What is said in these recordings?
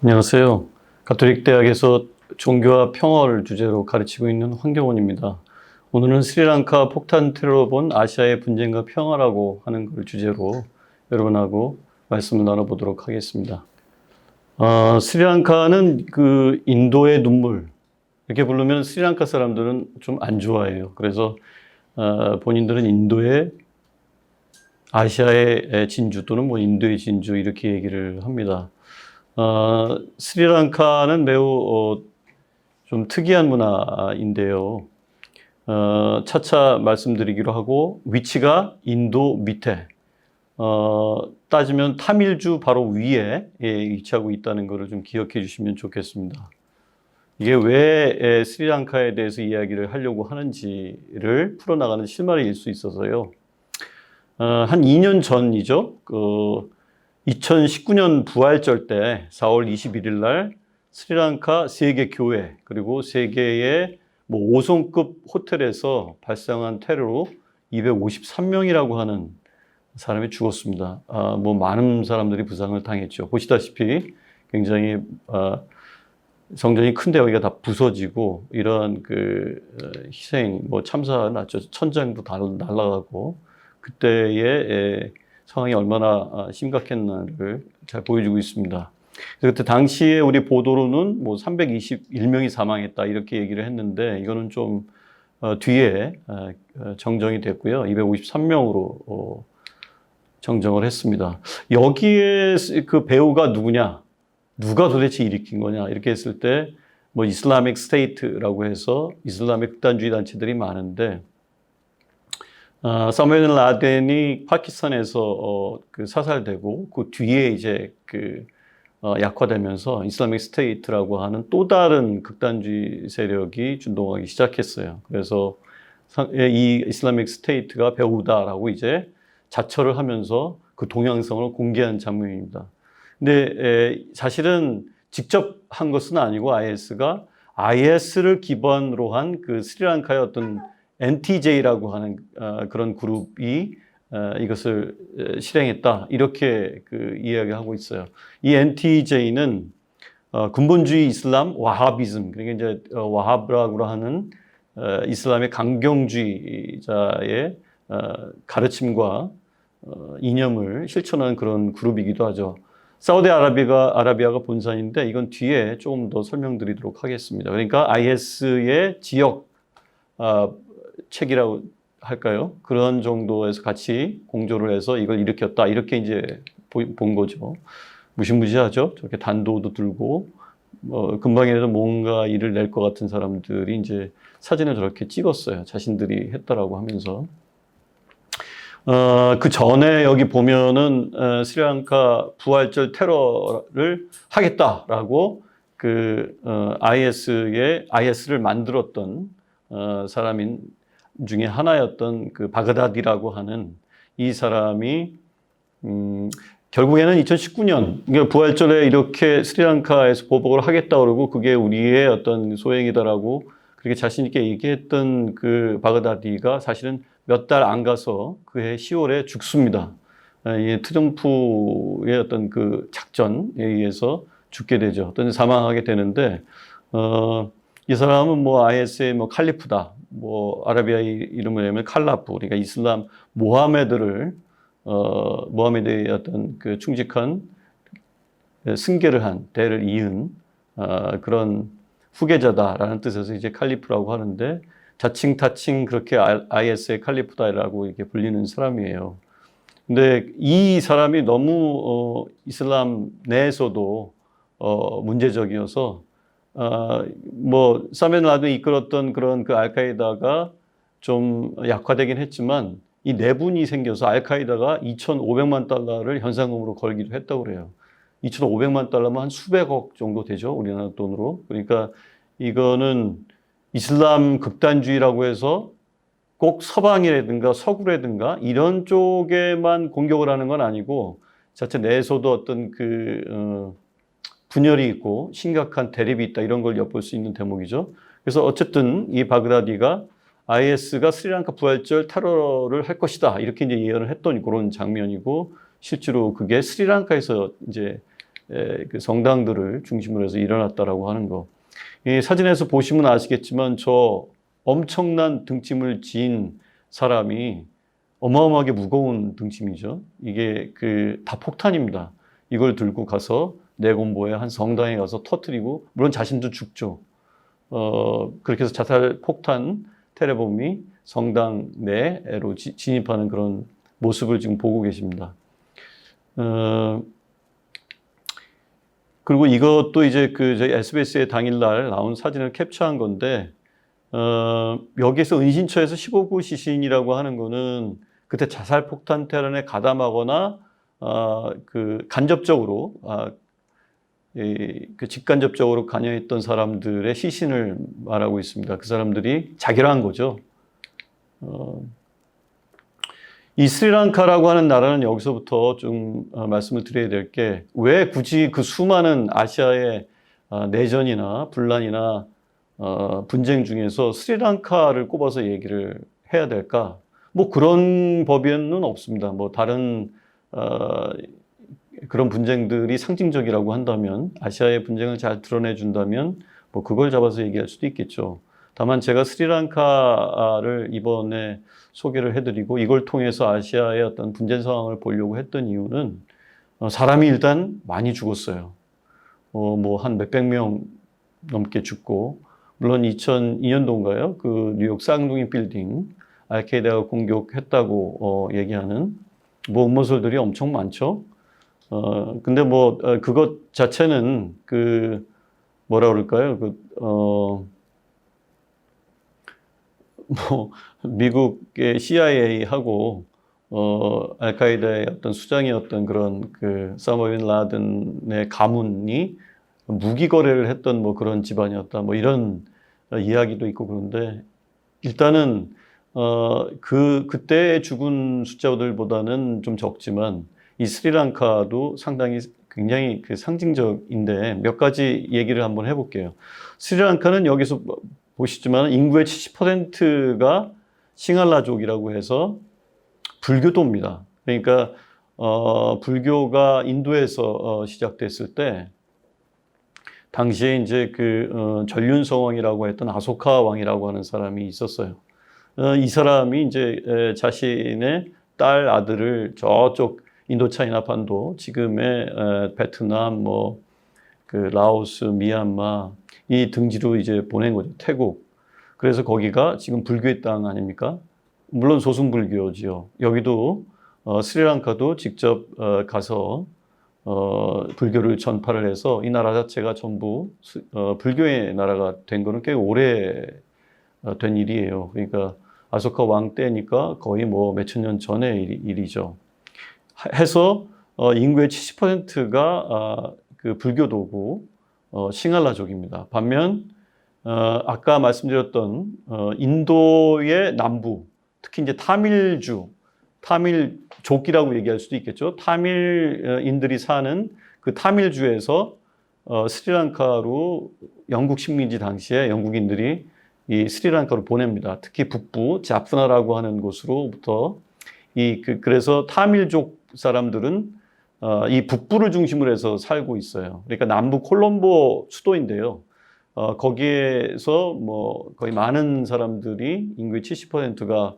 안녕하세요. 가톨릭 대학에서 종교와 평화를 주제로 가르치고 있는 황교원입니다. 오늘은 스리랑카 폭탄 테러로 본 아시아의 분쟁과 평화라고 하는 걸 주제로 여러분하고 말씀을 나눠보도록 하겠습니다. 스리랑카는 그 인도의 눈물 이렇게 부르면 스리랑카 사람들은 좀 안 좋아해요. 그래서 본인들은 인도의 아시아의 진주 또는 뭐 인도의 진주 이렇게 얘기를 합니다. 스리랑카는 매우 좀 특이한 문화인데요. 차차 말씀드리기로 하고 위치가 인도 밑에 따지면 타밀주 바로 위에 위치하고 있다는 것을 좀 기억해 주시면 좋겠습니다. 이게 왜 스리랑카에 대해서 이야기를 하려고 하는지를 풀어나가는 실마리일 수 있어서요. 한 2년 전이죠. 2019년 부활절 때 4월 21일 날 스리랑카 세계 교회 그리고 세계의 뭐 5성급 호텔에서 발생한 테러로 253명이라고 하는 사람이 죽었습니다. 뭐 많은 사람들이 부상을 당했죠. 보시다시피 굉장히 성전이 큰데 여기가 다 부서지고 이런 희생 뭐 참사가 났죠. 천장도 다 날아가고 그때의 상황이 얼마나 심각했나를 잘 보여주고 있습니다. 그때 당시에 우리 보도로는 뭐 321명이 사망했다 이렇게 얘기를 했는데 이거는 좀 뒤에 정정이 됐고요. 253명으로 정정을 했습니다. 여기에 그 배우가 누구냐? 누가 도대체 일으킨 거냐? 이렇게 했을 때 뭐 이슬라믹 스테이트라고 해서 이슬람의 극단주의 단체들이 많은데 사무엘 라덴이 파키스탄에서 사살되고 그 뒤에 이제 약화되면서 이슬라믹 스테이트라고 하는 또 다른 극단주의 세력이 준동하기 시작했어요. 그래서 이 이슬라믹 스테이트가 배후다라고 이제 자처를 하면서 그 동향성을 공개한 장면입니다. 근데 사실은 직접 한 것은 아니고 IS가 IS를 기반으로 한 그 스리랑카의 어떤 NTJ라고 하는 그런 그룹이 이것을 실행했다 이렇게 이야기하고 있어요. 이 NTJ는 근본주의 이슬람 와하비즘 그러니까 이제 와하브라고 하는 이슬람의 강경주의자의 가르침과 이념을 실천하는 그런 그룹이기도 하죠. 사우디아라비아가 본산인데 이건 뒤에 조금 더 설명드리도록 하겠습니다. 그러니까 IS의 지역 책이라고 할까요? 그런 정도에서 같이 공조를 해서 이걸 일으켰다. 이렇게 이제 본 거죠. 무시무시하죠. 저렇게 단도도 들고, 금방이라도 뭔가 일을 낼 것 같은 사람들이 이제 사진을 저렇게 찍었어요. 자신들이 했다라고 하면서. 그 전에 여기 보면은, 스리랑카 부활절 테러를 하겠다라고 IS를 만들었던, 사람인 중에 하나였던 그 바그다디라고 하는 이 사람이 결국에는 2019년 그러니까 부활절에 이렇게 스리랑카에서 보복을 하겠다 그러고 그게 우리의 어떤 소행이다라고 그렇게 자신 있게 얘기했던 그 바그다디가 사실은 몇 달 안 가서 그해 10월에 죽습니다. 이 트럼프의 어떤 그 작전에 의해서 죽게 되죠. 어떤 사망하게 되는데 이 사람은 뭐 IS의 뭐 칼리프다. 뭐 아라비아 이름을 내면 칼라프, 그러니까 이슬람 모하메드의 어떤 그 충직한 승계를 한 대를 이은 그런 후계자다라는 뜻에서 이제 칼리프라고 하는데 자칭 타칭 그렇게 IS의 칼리프다라고 이렇게 불리는 사람이에요. 근데 이 사람이 너무 이슬람 내에서도 문제적이어서 뭐 사메 라덴이 이끌었던 그런 그 알카에다가 좀 약화되긴 했지만 이 내분이 생겨서 알카에다가 2,500만 달러를 현상금으로 걸기도 했다고 그래요. 2,500만 달러면 한 수백억 정도 되죠. 우리나라 돈으로. 그러니까 이거는 이슬람 극단주의라고 해서 꼭 서방이라든가 서구라든가 이런 쪽에만 공격을 하는 건 아니고 자체 내에서도 어떤 분열이 있고 심각한 대립이 있다 이런 걸 엿볼 수 있는 대목이죠. 그래서 어쨌든 이 바그다디가 IS가 스리랑카 부활절 테러를 할 것이다 이렇게 이제 예언을 했던 그런 장면이고 실제로 그게 스리랑카에서 이제 그 성당들을 중심으로 해서 일어났다라고 하는 거. 이 사진에서 보시면 아시겠지만 저 엄청난 등짐을 지인 사람이 어마어마하게 무거운 등짐이죠. 이게 다 폭탄입니다. 이걸 들고 가서 내곰보의 한 성당에 가서 터뜨리고, 물론 자신도 죽죠. 그렇게 해서 자살 폭탄 테러범이 성당 내로 진입하는 그런 모습을 지금 보고 계십니다. 그리고 이것도 이제 저희 SBS에 당일날 나온 사진을 캡처한 건데, 여기에서 은신처에서 15구 시신이라고 하는 거는 그때 자살 폭탄 테러에 가담하거나, 간접적으로, 직간접적으로 관여했던 사람들의 시신을 말하고 있습니다. 그 사람들이 자결을 한 거죠. 이 스리랑카라고 하는 나라는 여기서부터 좀 말씀을 드려야 될 게, 왜 굳이 그 수많은 아시아의 내전이나 분란이나 분쟁 중에서 스리랑카를 꼽아서 얘기를 해야 될까? 뭐 그런 법에는 없습니다. 뭐 다른 그런 분쟁들이 상징적이라고 한다면, 아시아의 분쟁을 잘 드러내준다면 뭐 그걸 잡아서 얘기할 수도 있겠죠. 다만 제가 스리랑카를 이번에 소개를 해드리고 이걸 통해서 아시아의 어떤 분쟁 상황을 보려고 했던 이유는, 사람이 일단 많이 죽었어요. 뭐 한 몇백 명 넘게 죽고, 물론 2002년도인가요? 그 뉴욕 쌍둥이 빌딩 알카에다가 공격했다고 얘기하는 뭐 음모설들이 엄청 많죠. 근데 뭐 그것 자체는 뭐라 그럴까요? 뭐 미국의 CIA하고 알카에다의 어떤 수장이었던 그런 사마 빈 라덴의 가문이 무기 거래를 했던 뭐 그런 집안이었다, 뭐 이런 이야기도 있고. 그런데 일단은 그때 죽은 숫자들보다는 좀 적지만, 이 스리랑카도 상당히 굉장히 상징적인데, 몇 가지 얘기를 한번 해볼게요. 스리랑카는 여기서 보시지만 인구의 70%가 싱할라족이라고 해서 불교도입니다. 그러니까 불교가 인도에서 시작됐을 때, 당시에 이제 전륜성왕이라고 했던 아소카 왕이라고 하는 사람이 있었어요. 이 사람이 이제 자신의 딸 아들을 저쪽 인도차이나 반도, 지금의 베트남, 라오스, 미얀마 이 등지로 이제 보낸 거죠. 태국. 그래서 거기가 지금 불교의 땅 아닙니까? 물론 소승불교지요. 여기도 스리랑카도 직접 가서 불교를 전파를 해서 이 나라 자체가 전부 불교의 나라가 된 거는 꽤 오래 된 일이에요. 그러니까 아소카 왕 때니까 거의 뭐 몇천 년 전의 일이죠. 해서 인구의 70%가 불교도고 싱할라족입니다. 반면 아까 말씀드렸던 인도의 남부, 특히 이제 타밀족이라고 얘기할 수도 있겠죠. 타밀인들이 사는 그 타밀주에서 스리랑카로 영국 식민지 당시에 영국인들이 이 스리랑카로 보냅니다. 특히 북부 자프나라고 하는 곳으로부터 그래서 타밀족 사람들은 이 북부를 중심으로 해서 살고 있어요. 그러니까 남부 콜롬보 수도인데요. 거기에서 뭐 거의 많은 사람들이, 인구의 70%가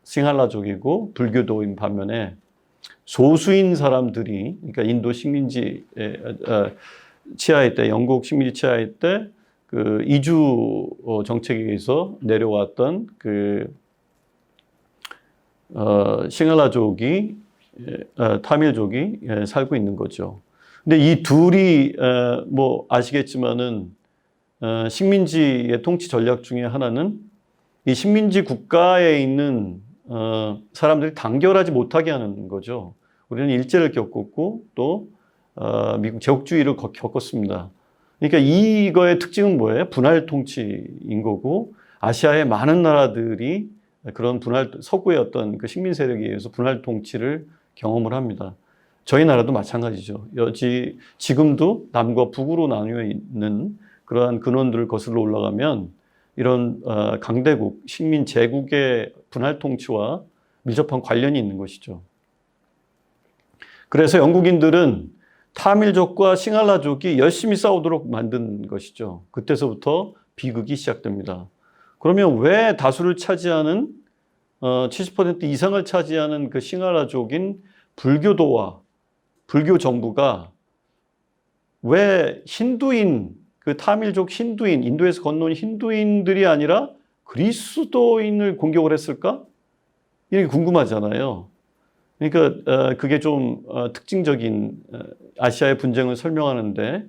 싱할라족이고 불교도인 반면에, 소수인 사람들이, 그러니까 인도 식민지 치하일 때, 영국 식민지 치하일 때 이주 정책에 의해서 내려왔던 싱할라족이, 타밀족이 살고 있는 거죠. 근데 이 둘이 뭐 아시겠지만은 식민지의 통치 전략 중에 하나는 이 식민지 국가에 있는 사람들이 단결하지 못하게 하는 거죠. 우리는 일제를 겪었고 또 미국 제국주의를 겪었습니다. 그러니까 이거의 특징은 뭐예요? 분할 통치인 거고, 아시아의 많은 나라들이 그런 서구의 어떤 식민 세력에 의해서 분할 통치를 경험을 합니다. 저희 나라도 마찬가지죠. 지금도 남과 북으로 나뉘어 있는 그러한 근원들을 거슬러 올라가면 이런 강대국, 식민 제국의 분할 통치와 밀접한 관련이 있는 것이죠. 그래서 영국인들은 타밀족과 싱할라족이 열심히 싸우도록 만든 것이죠. 그때서부터 비극이 시작됩니다. 그러면 왜 다수를 차지하는 70% 이상을 차지하는 그 싱할라족인 불교도와 불교 정부가 왜 힌두인, 그 타밀족 힌두인, 인도에서 건너온 힌두인들이 아니라 그리스도인을 공격을 했을까? 이게 궁금하잖아요. 그러니까 그게 좀 특징적인 아시아의 분쟁을 설명하는데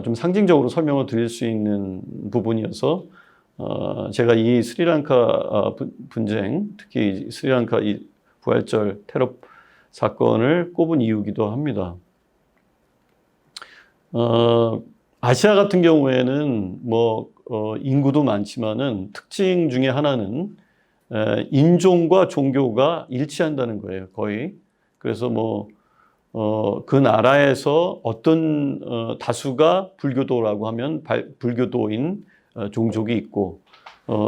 좀 상징적으로 설명을 드릴 수 있는 부분이어서 제가 이 스리랑카 분쟁, 특히 스리랑카 이 부활절 테러 사건을 꼽은 이유기도 합니다. 아시아 같은 경우에는 인구도 많지만은 특징 중에 하나는 인종과 종교가 일치한다는 거예요, 거의. 그래서 그 나라에서 어떤 다수가 불교도라고 하면 불교도인 종족이 있고,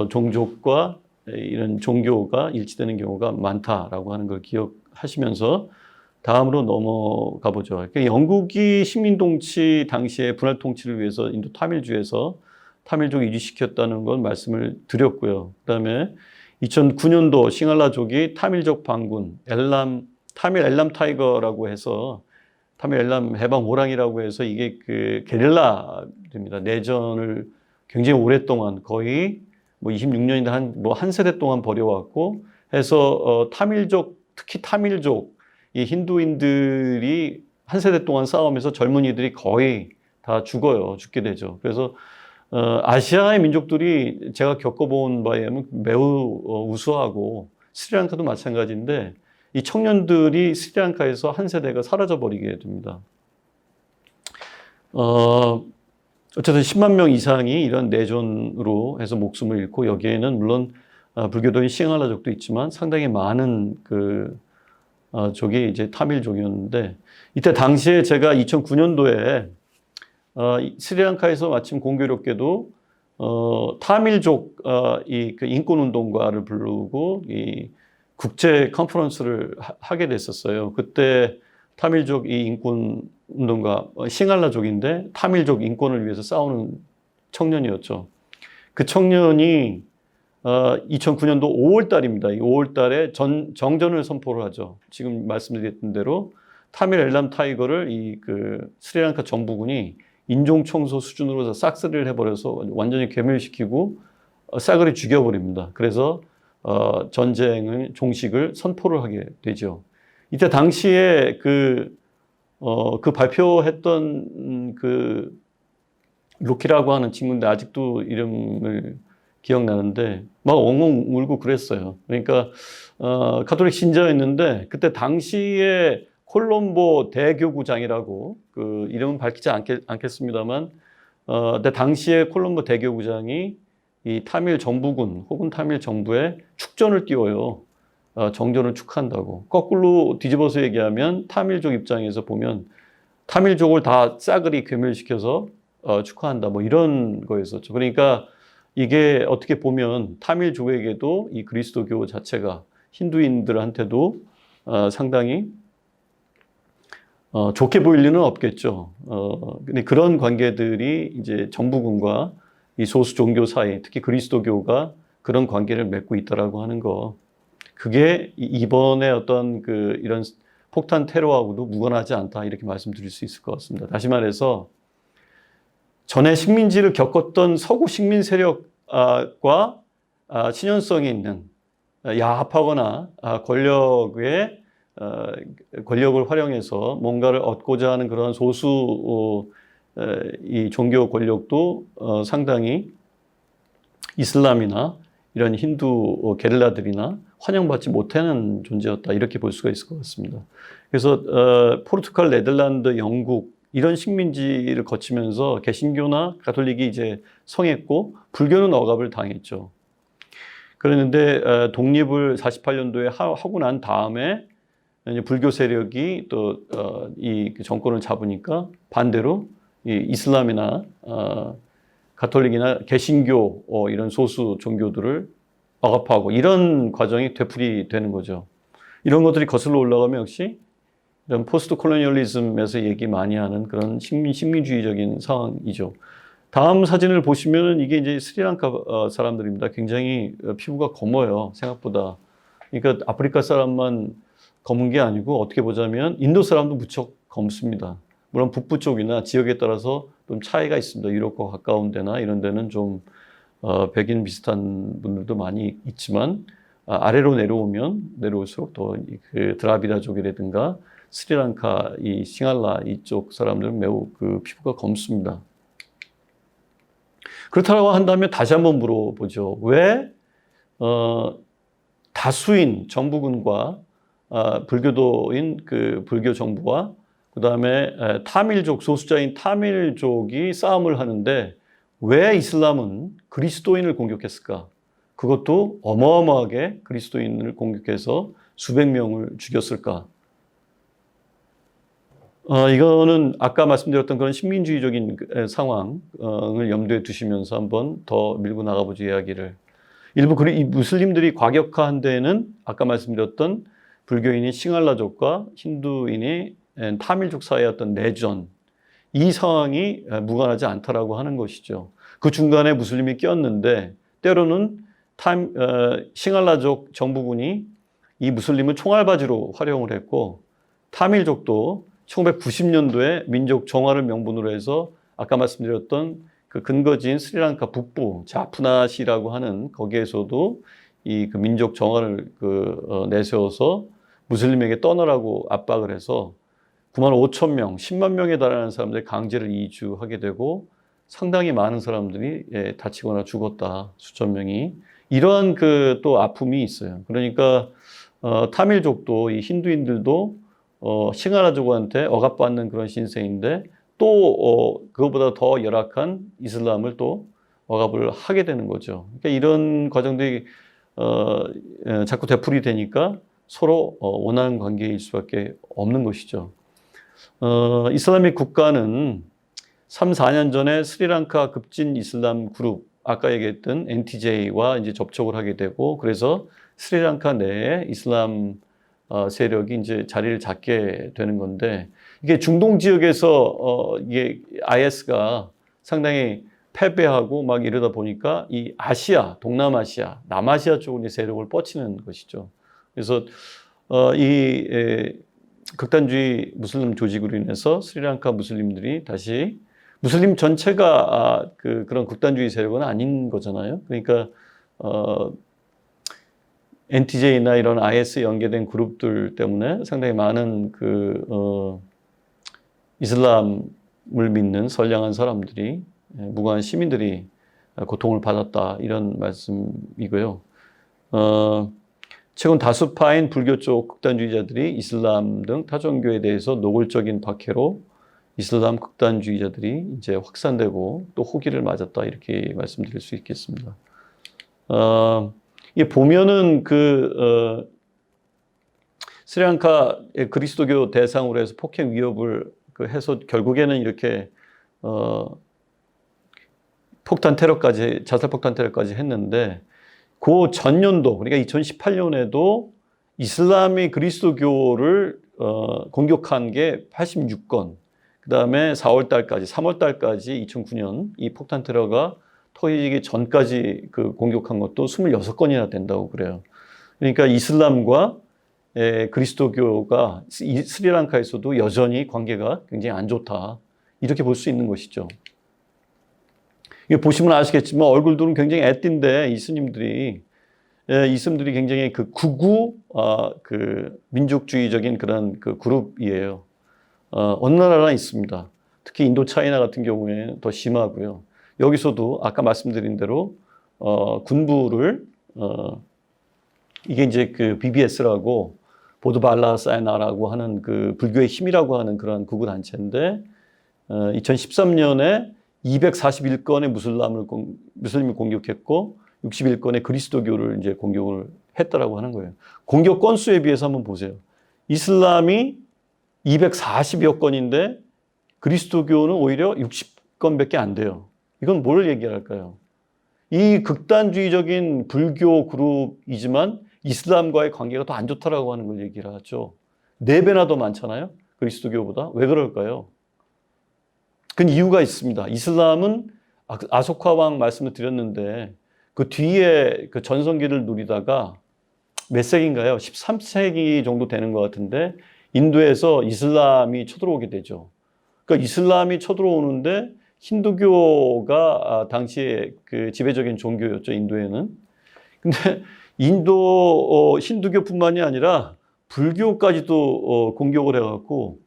종족과 이런 종교가 일치되는 경우가 많다라고 하는 걸 기억하시면서 다음으로 넘어가 보죠. 그러니까 영국이 식민통치 당시에 분할 통치를 위해서 인도 타밀주에서 타밀족 이주시켰다는 건 말씀을 드렸고요. 그다음에 2009년도 싱할라족이 타밀족 반군, 타밀 엘람 타이거라고 해서 타밀 엘람 해방 호랑이라고 해서 이게 그 게릴라입니다. 내전을 굉장히 오랫동안 거의 26년이나 한 세대 동안 벌여왔고 해서 타밀족, 특히 타밀족, 이 힌두인들이 한 세대 동안 싸우면서 젊은이들이 거의 다 죽게 되죠. 그래서 아시아의 민족들이 제가 겪어본 바에 의하면 매우 우수하고 스리랑카도 마찬가지인데 이 청년들이 스리랑카에서 한 세대가 사라져버리게 됩니다. 어쨌든 10만 명 이상이 이런 내전으로 해서 목숨을 잃고 여기에는 물론 불교도인 싱할라족도 있지만 상당히 많은 족이 이제 타밀족이었는데 이때 당시에 제가 2009년도에 스리랑카에서 마침 공교롭게도 타밀족 그 인권운동가를 부르고 이 국제 컨퍼런스를 하게 됐었어요. 그때 타밀족 이 인권운동가 싱할라족인데 타밀족 인권을 위해서 싸우는 청년이었죠. 그 청년이 2009년도 5월 달입니다. 이 5월 달에 정전을 선포를 하죠. 지금 말씀드렸던 대로 타밀 엘람 타이거를 스리랑카 정부군이 인종 청소 수준으로 싹쓸이를 해버려서 완전히 괴멸시키고 싸그리 죽여버립니다. 그래서 전쟁의 종식을 선포를 하게 되죠. 이때 당시에 그 발표했던 로키라고 하는 친구인데 아직도 이름을 기억나는데 막 엉엉 울고 그랬어요. 그러니까 가톨릭 신자였는데 그때 당시에 콜롬보 대교구장이라고 이름은 밝히지 않겠습니다만 근데 당시에 콜롬보 대교구장이 이 타밀 정부군 혹은 타밀 정부에 축전을 띄워요. 정전을 축하한다고. 거꾸로 뒤집어서 얘기하면 타밀족 입장에서 보면 타밀족을 다 싸그리 괴멸시켜서 축하한다. 이런 거였었죠. 그러니까 이게 어떻게 보면 타밀족에게도 이 그리스도교 자체가 힌두인들한테도 상당히 좋게 보일 리는 없겠죠. 근데 그런 관계들이 이제 정부군과 이 소수 종교 사이, 특히 그리스도교가 그런 관계를 맺고 있다라고 하는 거. 그게 이번에 어떤 이런 폭탄 테러하고도 무관하지 않다. 이렇게 말씀드릴 수 있을 것 같습니다. 다시 말해서 전에 식민지를 겪었던 서구 식민 세력과 친연성이 있는 야합하거나 권력을 활용해서 뭔가를 얻고자 하는 그런 소수 이 종교 권력도 상당히 이슬람이나 이런 힌두 게릴라들이나 환영받지 못하는 존재였다 이렇게 볼 수가 있을 것 같습니다. 그래서 포르투갈, 네덜란드, 영국 이런 식민지를 거치면서 개신교나 가톨릭이 이제 성했고 불교는 억압을 당했죠. 그랬는데 독립을 48년도에 하고 난 다음에 불교 세력이 또 이 정권을 잡으니까 반대로 이 이슬람이나 가톨릭이나 개신교 이런 소수 종교들을 억압하고 이런 과정이 되풀이되는 거죠. 이런 것들이 거슬러 올라가면 역시 이런 포스트 콜로니얼리즘에서 얘기 많이 하는 그런 식민주의적인 상황이죠. 다음 사진을 보시면 이게 이제 스리랑카 사람들입니다. 굉장히 피부가 검어요. 생각보다. 그러니까 아프리카 사람만 검은 게 아니고 어떻게 보자면 인도 사람도 무척 검습니다. 물론 북부 쪽이나 지역에 따라서 좀 차이가 있습니다. 유럽과 가까운 데나 이런 데는 좀 백인 비슷한 분들도 많이 있지만 아래로 내려오면 내려올수록 더 그 드라비다족이라든가 스리랑카 이 싱할라 이쪽 사람들은 매우 그 피부가 검습니다. 그렇다고 한다면 다시 한번 물어보죠. 왜 다수인 정부군과 불교도인 그 불교 정부와 그다음에 타밀족 소수자인 타밀족이 싸움을 하는데 왜 이슬람은 그리스도인을 공격했을까? 그것도 어마어마하게 그리스도인을 공격해서 수백 명을 죽였을까? 이거는 아까 말씀드렸던 그런 식민주의적인 상황을 염두에 두시면서 한번 더 밀고 나가보죠, 이야기를. 일부 이 무슬림들이 과격한 데에는 아까 말씀드렸던 불교인이 싱할라족과 힌두인이 타밀족 사이의 어떤 내전, 이 상황이 무관하지 않다라고 하는 것이죠. 그 중간에 무슬림이 꼈는데 때로는 싱할라족 정부군이 이 무슬림을 총알바지로 활용을 했고 타밀족도 1990년도에 민족 정화를 명분으로 해서 아까 말씀드렸던 그 근거지인 스리랑카 북부 자푸나시라고 하는 거기에서도 이 그 민족 정화를 내세워서 무슬림에게 떠나라고 압박을 해서 9만 5천 명, 10만 명에 달하는 사람들이 강제를 이주하게 되고 상당히 많은 사람들이 다치거나 죽었다. 수천 명이. 이러한 그 또 아픔이 있어요. 그러니까 타밀족도 이 힌두인들도 싱하라족한테 억압받는 그런 신세인데 또 그것보다 더 열악한 이슬람을 또 억압을 하게 되는 거죠. 그러니까 이런 과정들이 자꾸 되풀이 되니까 서로 원하는 관계일 수밖에 없는 것이죠. 이슬람식 국가는 3, 4년 전에 스리랑카 급진 이슬람 그룹, 아까 얘기했던 NTJ와 이제 접촉을 하게 되고, 그래서 스리랑카 내에 이슬람 세력이 이제 자리를 잡게 되는 건데, 이게 중동 지역에서 이게 IS가 상당히 패배하고 막 이러다 보니까 이 아시아, 동남아시아, 남아시아 쪽으로 세력을 뻗치는 것이죠. 그래서 이 극단주의 무슬림 조직으로 인해서 스리랑카 무슬림들이 다시 무슬림 전체가 그런 극단주의 세력은 아닌 거잖아요. 그러니까 NTJ나 이런 IS 연계된 그룹들 때문에 상당히 많은 이슬람을 믿는 선량한 사람들이 무고한 시민들이 고통을 받았다 이런 말씀이고요. 최근 다수파인 불교 쪽 극단주의자들이 이슬람 등 타종교에 대해서 노골적인 박해로 이슬람 극단주의자들이 이제 확산되고 또 호기를 맞았다 이렇게 말씀드릴 수 있겠습니다. 이게 보면은 스리랑카의 그리스도교 대상으로 해서 폭행 위협을 해서 결국에는 이렇게 폭탄 테러까지 자살 폭탄 테러까지 했는데 그 전년도 그러니까 2018년에도 이슬람이 그리스도교를 공격한 게 86건. 그다음에 4월 달까지 3월 달까지 2009년 이 폭탄 테러가 터지기 전까지 공격한 것도 26건이나 된다고 그래요. 그러니까 이슬람과 그리스도교가 스리랑카에서도 여전히 관계가 굉장히 안 좋다. 이렇게 볼 수 있는 것이죠. 이거 보시면 아시겠지만 얼굴들은 굉장히 애띤데 이스님들이 굉장히 극우 민족주의적인 그런 그룹이에요. 어느 나라나 있습니다. 특히 인도 차이나 같은 경우에 더 심하고요. 여기서도 아까 말씀드린 대로 군부를 이게 이제 BBS라고 보드발라 사이나라고 하는 불교의 힘이라고 하는 그런 극우 단체인데 2013년에 241건의 무슬림을 공격했고 61건의 그리스도교를 이제 공격을 했다라고 하는 거예요. 공격 건수에 비해서 한번 보세요. 이슬람이 240여 건인데 그리스도교는 오히려 60건밖에 안 돼요. 이건 뭘 얘기할까요? 이 극단주의적인 불교 그룹이지만 이슬람과의 관계가 더 안 좋다라고 하는 걸 얘기를 하죠. 4배나 더 많잖아요. 그리스도교보다. 왜 그럴까요? 그 이유가 있습니다. 이슬람은 아소카 왕 말씀을 드렸는데 그 뒤에 그 전성기를 누리다가 몇 세기인가요? 13세기 정도 되는 것 같은데 인도에서 이슬람이 쳐들어오게 되죠. 그러니까 이슬람이 쳐들어오는데 힌두교가 당시에 그 지배적인 종교였죠, 인도에는. 근데 인도 힌두교뿐만이 아니라 불교까지도 공격을 해갖고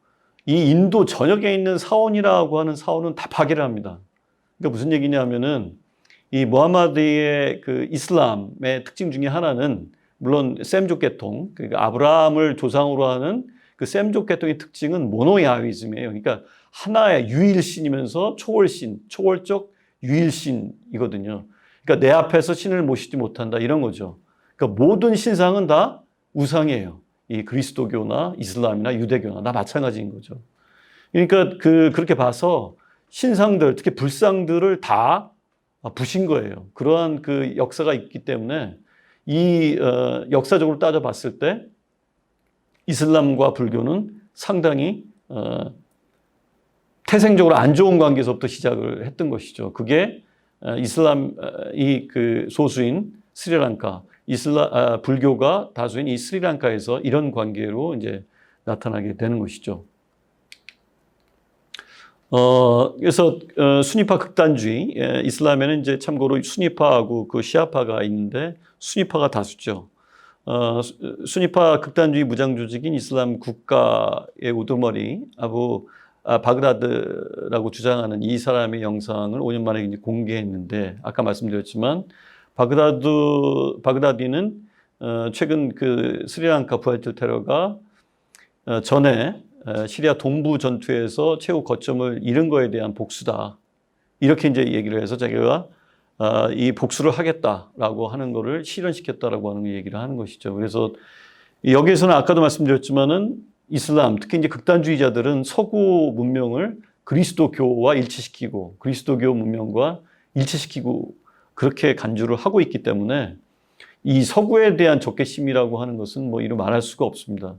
이 인도 전역에 있는 사원이라고 하는 사원은 다 파괴를 합니다. 그러니까 무슨 얘기냐면은 이 무함마드의 그 이슬람의 특징 중에 하나는 물론 셈족 계통, 그러니까 아브라함을 조상으로 하는 그 셈족 계통의 특징은 모노야휘즘이에요. 그러니까 하나의 유일신이면서 초월신, 초월적 유일신이거든요. 그러니까 내 앞에서 신을 모시지 못한다 이런 거죠. 그러니까 모든 신상은 다 우상이에요. 이 그리스도교나 이슬람이나 유대교나 다 마찬가지인 거죠. 그러니까 그렇게 봐서 신상들, 특히 불상들을 다 부신 거예요. 그러한 그 역사가 있기 때문에 이 역사적으로 따져봤을 때 이슬람과 불교는 상당히 태생적으로 안 좋은 관계에서부터 시작을 했던 것이죠. 그게 이슬람이 그 소수인 스리랑카, 불교가 다수인 이 스리랑카에서 이런 관계로 이제 나타나게 되는 것이죠. 그래서 수니파 극단주의, 이슬람에는 이제 참고로 수니파하고 그 시아파가 있는데 수니파가 다수죠. 수니파 극단주의 무장 조직인 이슬람 국가의 우두머리 바그다드라고 주장하는 이 사람의 영상을 5년 만에 이제 공개했는데 아까 말씀드렸지만 바그다디는 최근 그 스리랑카 부활절 테러가 전에 시리아 동부 전투에서 최후 거점을 잃은 거에 대한 복수다. 이렇게 이제 얘기를 해서 자기가 이 복수를 하겠다라고 하는 거를 실현시켰다라고 하는 얘기를 하는 것이죠. 그래서 여기에서는 아까도 말씀드렸지만은 이슬람, 특히 이제 극단주의자들은 서구 문명을 그리스도교와 일치시키고 그리스도교 문명과 일치시키고 그렇게 간주를 하고 있기 때문에 이 서구에 대한 적개심이라고 하는 것은 뭐 이루 말할 수가 없습니다.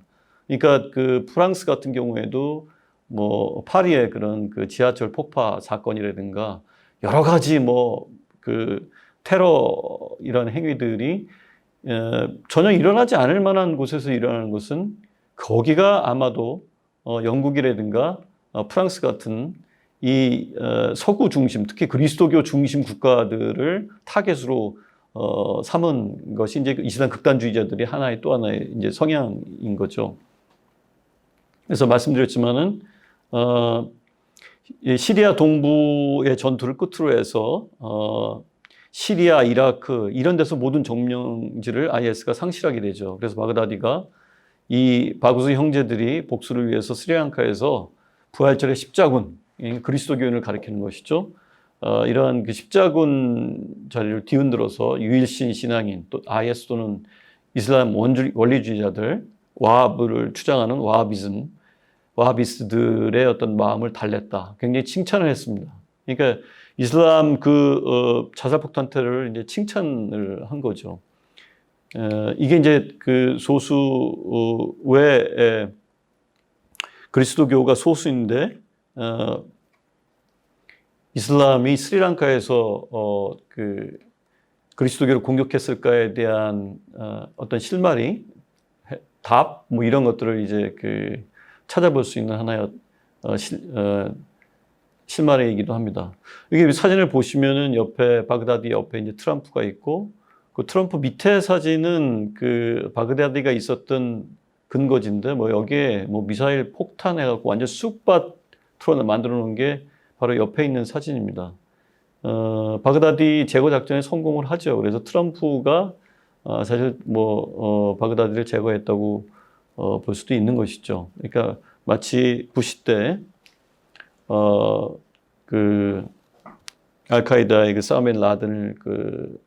그러니까 그 프랑스 같은 경우에도 뭐 파리의 그런 그 지하철 폭파 사건이라든가 여러 가지 뭐 그 테러 이런 행위들이 전혀 일어나지 않을 만한 곳에서 일어나는 것은 거기가 아마도 영국이라든가 프랑스 같은 이 서구 중심, 특히 그리스도교 중심 국가들을 타겟으로 삼은 것이 이제 이슬람 극단주의자들이 하나의 또 하나의 이제 성향인 거죠. 그래서 말씀드렸지만은 시리아 동부의 전투를 끝으로 해서 시리아, 이라크 이런 데서 모든 점령지를 IS가 상실하게 되죠. 그래서 바그다디가 이 바구스 형제들이 복수를 위해서 스리랑카에서 부활절의 십자군, 그리스도교인을 가리키는 것이죠. 이러한 그 십자군 자리를 뒤흔들어서 유일신 신앙인 또 IS 또는 이슬람 원리주의자들 와하브를 주장하는 와하비스들의 어떤 마음을 달랬다. 굉장히 칭찬을 했습니다. 그러니까 이슬람 자살폭탄 테러를 이제 칭찬을 한 거죠. 이게 이제 그 소수 왜 그리스도교가 소수인데 이슬람이 스리랑카에서 그 그리스도교를 공격했을까에 대한 어떤 실마리 답 뭐 이런 것들을 이제 그 찾아볼 수 있는 하나의 실마리이기도 합니다. 이게 사진을 보시면은 옆에 바그다디 옆에 이제 트럼프가 있고 그 트럼프 밑에 사진은 그 바그다디가 있었던 근거지인데 뭐 여기에 뭐 미사일 폭탄 해갖고 완전 쑥밭으로 만들어 놓은 게 바로 옆에 있는 사진입니다. 바그다디 제거 작전에 성공을 하죠. 그래서 트럼프가 사실 뭐 바그다디를 제거했다고 볼 수도 있는 것이죠. 그러니까 마치 부시 때 그 알카이다의 그 사우멘 라든을 그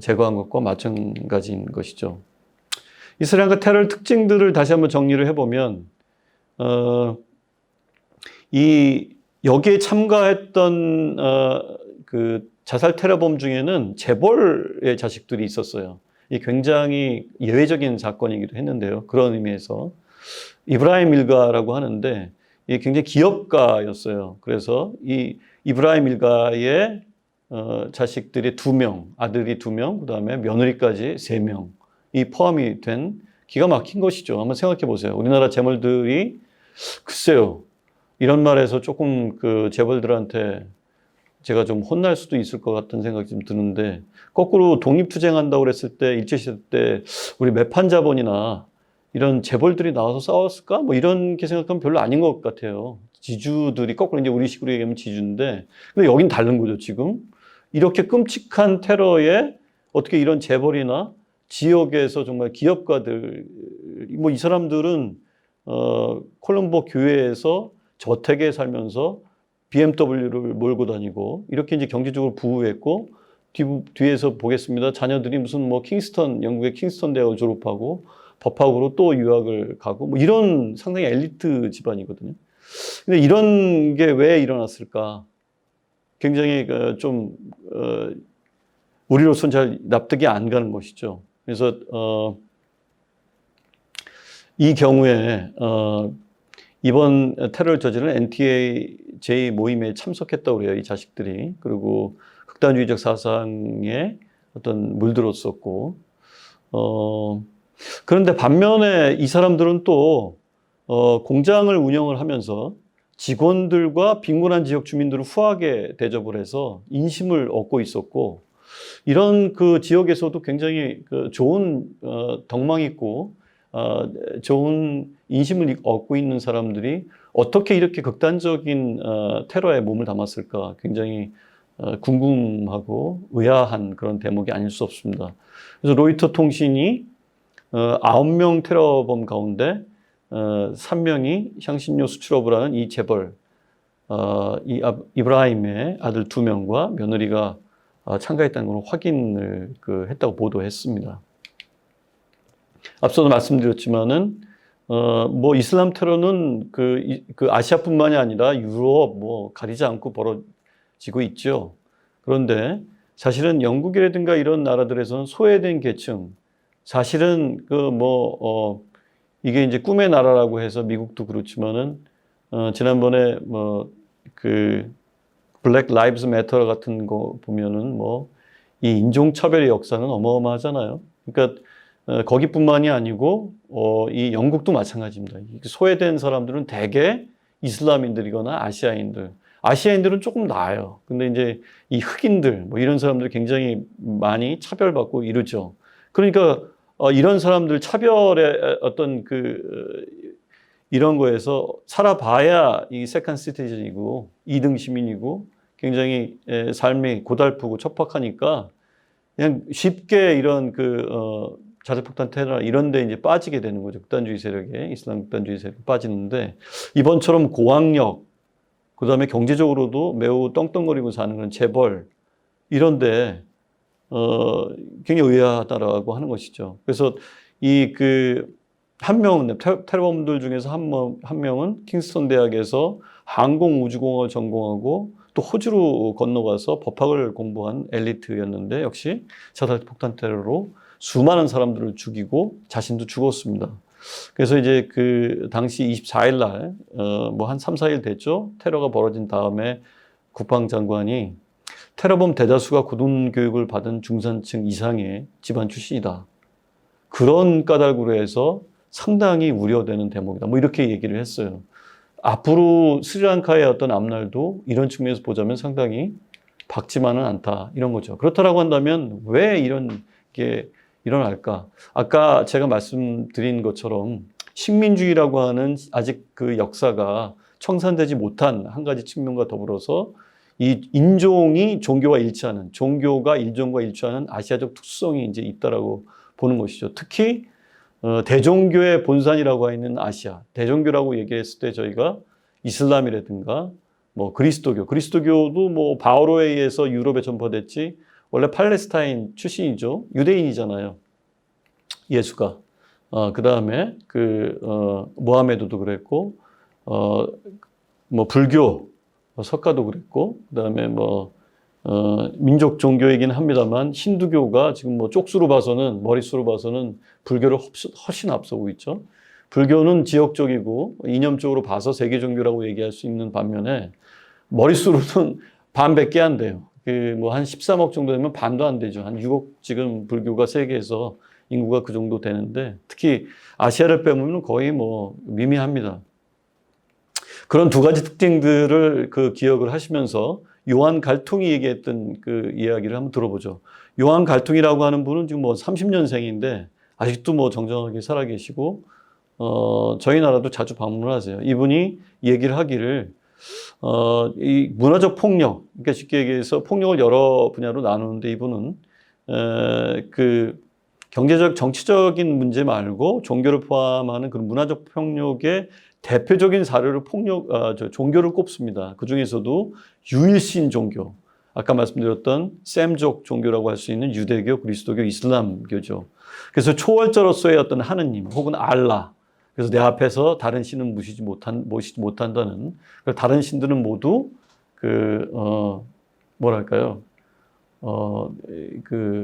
제거한 것과 마찬가지인 것이죠. 이 스리랑카 테러 특징들을 다시 한번 정리를 해보면 여기에 참가했던 그 자살 테러범 중에는 재벌의 자식들이 있었어요. 이 굉장히 예외적인 사건이기도 했는데요. 그런 의미에서 이브라임 일가라고 하는데 이게 굉장히 기업가였어요. 그래서 이 이브라임 일가의 자식들이 2명, 아들이 2명, 그다음에 며느리까지 3명이 포함이 된 기가 막힌 것이죠. 한번 생각해 보세요. 우리나라 재벌들이 글쎄요. 이런 말에서 조금 그 재벌들한테 제가 좀 혼날 수도 있을 것 같은 생각이 좀 드는데 거꾸로 독립투쟁한다고 그랬을 때 일제시대 때 우리 매판자본이나 이런 재벌들이 나와서 싸웠을까? 뭐 이렇게 생각하면 별로 아닌 것 같아요. 지주들이 거꾸로 이제 우리식으로 얘기하면 지주인데 근데 여긴 다른 거죠, 지금. 이렇게 끔찍한 테러에 어떻게 이런 재벌이나 지역에서 정말 기업가들, 뭐 이 사람들은 콜롬보 교회에서 저택에 살면서 BMW를 몰고 다니고 이렇게 이제 경제적으로 부유했고 뒤에서 보겠습니다. 자녀들이 무슨 뭐 킹스턴, 영국의 킹스턴 대학을 졸업하고 법학으로 또 유학을 가고 뭐 이런 상당히 엘리트 집안이거든요. 근데 이런 게 왜 일어났을까? 굉장히 좀 우리로서는 잘 납득이 안 가는 것이죠. 그래서 이 경우에 이번 테러를 저지른 NTJ 모임에 참석했다고 그래요, 이 자식들이. 그리고 극단주의적 사상에 어떤 물들었었고, 그런데 반면에 이 사람들은 또, 공장을 운영을 하면서 직원들과 빈곤한 지역 주민들을 후하게 대접을 해서 인심을 얻고 있었고, 이런 그 지역에서도 굉장히 그 좋은, 덕망 있고, 좋은 인심을 얻고 있는 사람들이 어떻게 이렇게 극단적인 테러에 몸을 담았을까 굉장히 궁금하고 의아한 그런 대목이 아닐 수 없습니다. 그래서 로이터 통신이 9명 테러범 가운데 3명이 향신료 수출업을 하는 이 재벌 이브라임의 아들 2명과 며느리가 참가했다는 걸 확인을 했다고 보도했습니다. 앞서도 말씀드렸지만은 뭐 이슬람 테러는 그 아시아뿐만이 아니라 유럽 뭐 가리지 않고 벌어지고 있죠. 그런데 사실은 영국이라든가 이런 나라들에서는 소외된 계층, 사실은 이게 이제 꿈의 나라라고 해서 미국도 그렇지만은 지난번에 뭐 블랙 라이브즈 매터 같은 거 보면은 뭐 이 인종차별의 역사는 어마어마하잖아요. 그러니까 거기뿐만이 아니고 이 영국도 마찬가지입니다. 소외된 사람들은 대개 이슬람인들이거나 아시아인들. 아시아인들은 조금 나아요. 근데 이제 이 흑인들 뭐 이런 사람들 굉장히 많이 차별받고 이러죠. 그러니까 이런 사람들 차별의 어떤 이런 거에서 살아봐야 이 세컨 시티즌이고 2등 시민이고 굉장히 삶이 고달프고 척박하니까 그냥 쉽게 이런 자주폭탄 테러 이런 데 이제 빠지게 되는 거죠. 극단주의 세력에, 이슬람 극단주의 세력에 빠지는데 이번처럼 고학력, 그다음에 경제적으로도 매우 떵떵거리고 사는 그런 재벌 이런데 굉장히 의아하다라고 하는 것이죠. 그래서 한 명은 테러범들 중에서 한 명은 킹스턴 대학에서 항공우주공학을 전공하고 또 호주로 건너가서 법학을 공부한 엘리트였는데 역시 자살폭탄 테러로 수많은 사람들을 죽이고 자신도 죽었습니다. 그래서 이제 당시 24일 날, 뭐 한 3, 4일 됐죠. 테러가 벌어진 다음에 국방장관이 테러범 대다수가 고등교육을 받은 중산층 이상의 집안 출신이다. 그런 까닭으로 해서 상당히 우려되는 대목이다. 뭐 이렇게 얘기를 했어요. 앞으로 스리랑카의 어떤 앞날도 이런 측면에서 보자면 상당히 밝지만은 않다. 이런 거죠. 그렇다라고 한다면 왜 이런 게 일어날까? 아까 제가 말씀드린 것처럼 식민주의라고 하는 아직 그 역사가 청산되지 못한 한 가지 측면과 더불어서 이 인종이 종교와 일치하는, 종교가 인종과 일치하는 아시아적 특성이 이제 있다라고 보는 것이죠. 특히 대종교의 본산이라고 하는 아시아, 대종교라고 얘기했을 때 저희가 이슬람이라든가 뭐 그리스도교도 뭐 바오로에 의해서 유럽에 전파됐지 원래 팔레스타인 출신이죠. 유대인이잖아요. 예수가. 그 다음에 모하메드도 그랬고, 뭐 불교, 석가도 그랬고, 그 다음에 민족 종교이긴 합니다만 힌두교가 지금 뭐 쪽수로 봐서는 머릿수로 봐서는 불교를 훨씬 앞서고 있죠. 불교는 지역적이고 이념적으로 봐서 세계 종교라고 얘기할 수 있는 반면에 머릿수로는 반밖에 안 돼요. 그 뭐 한 13억 정도 되면 반도 안 되죠. 한 6억 지금 불교가 세계에서 인구가 그 정도 되는데 특히 아시아를 빼면 거의 뭐 미미합니다. 그런 두 가지 특징들을 그 기억을 하시면서 요한 갈퉁이 얘기했던 그 이야기를 한번 들어보죠. 요한 갈퉁이라고 하는 분은 지금 뭐 30년생인데 아직도 뭐 정정하게 살아계시고 저희 나라도 자주 방문을 하세요. 이분이 얘기를 하기를 이 문화적 폭력, 그러니까 쉽게 얘기해서 폭력을 여러 분야로 나누는데 이분은 그 경제적, 정치적인 문제 말고 종교를 포함하는 그런 문화적 폭력의 대표적인 사례로 종교를 꼽습니다. 그 중에서도 유일신 종교, 아까 말씀드렸던 셈족 종교라고 할 수 있는 유대교, 그리스도교, 이슬람교죠. 그래서 초월자로서의 어떤 하느님 혹은 알라, 그래서 내 앞에서 다른 신은 모시지 못한다는, 다른 신들은 모두 뭐랄까요?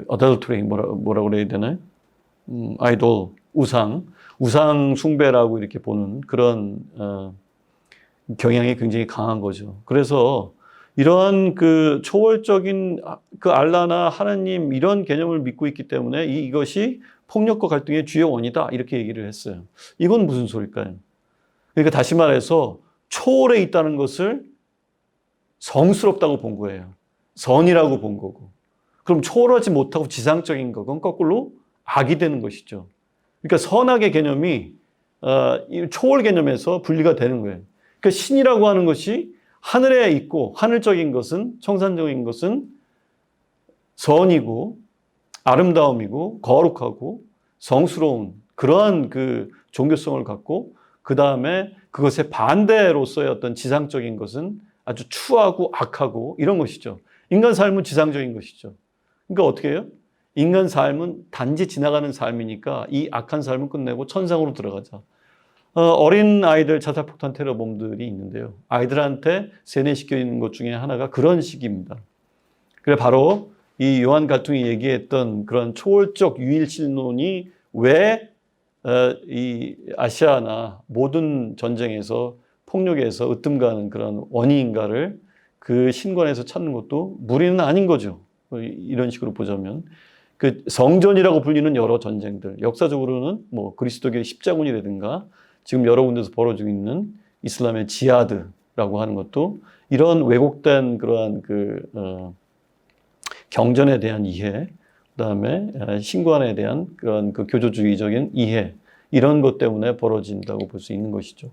adultery 뭐라고 그래야 되나요? 아이돌, 우상 숭배라고 이렇게 보는 그런 경향이 굉장히 강한 거죠. 그래서 이러한 그 초월적인 그 알라나 하나님 이런 개념을 믿고 있기 때문에 이것이 폭력과 갈등의 주요 원이다 이렇게 얘기를 했어요. 이건 무슨 소리일까요? 그러니까 다시 말해서 초월에 있다는 것을 성스럽다고 본 거예요. 선이라고 본 거고. 그럼 초월하지 못하고 지상적인 거, 그건 거꾸로 악이 되는 것이죠. 그러니까 선악의 개념이 이 초월 개념에서 분리가 되는 거예요. 그러니까 신이라고 하는 것이 하늘에 있고 하늘적인 것은 청산적인 것은 선이고 아름다움이고 거룩하고 성스러운 그러한 그 종교성을 갖고 그 다음에 그것의 반대로서의 어떤 지상적인 것은 아주 추하고 악하고 이런 것이죠. 인간 삶은 지상적인 것이죠. 그러니까 어떻게 해요? 인간 삶은 단지 지나가는 삶이니까 이 악한 삶을 끝내고 천상으로 들어가자. 어린 아이들 자살폭탄 테러범들이 있는데요. 아이들한테 세뇌시켜 있는 것 중에 하나가 그런 식입니다. 그래 바로 이 요한 갈퉁이 얘기했던 그런 초월적 유일신론이 왜 이 아시아나 모든 전쟁에서 폭력에서 으뜸가는 그런 원인인가를 그 신관에서 찾는 것도 무리는 아닌 거죠. 이런 식으로 보자면 그 성전이라고 불리는 여러 전쟁들, 역사적으로는 뭐 그리스도교의 십자군이라든가 지금 여러 군데서 벌어지고 있는 이슬람의 지하드라고 하는 것도 이런 왜곡된 그러한 경전에 대한 이해, 그다음에 신관에 대한 그런 그 교조주의적인 이해 이런 것 때문에 벌어진다고 볼 수 있는 것이죠.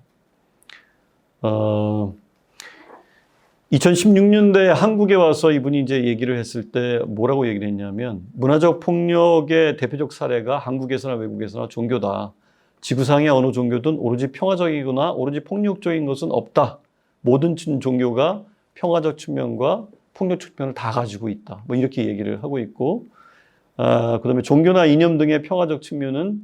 2016년대에 한국에 와서 이분이 이제 얘기를 했을 때 뭐라고 얘기를 했냐면 문화적 폭력의 대표적 사례가 한국에서나 외국에서나 종교다. 지구상의 어느 종교든 오로지 평화적이거나 오로지 폭력적인 것은 없다. 모든 종교가 평화적 측면과 폭력 측면을 다 가지고 있다. 뭐 이렇게 얘기를 하고 있고, 그다음에 종교나 이념 등의 평화적 측면은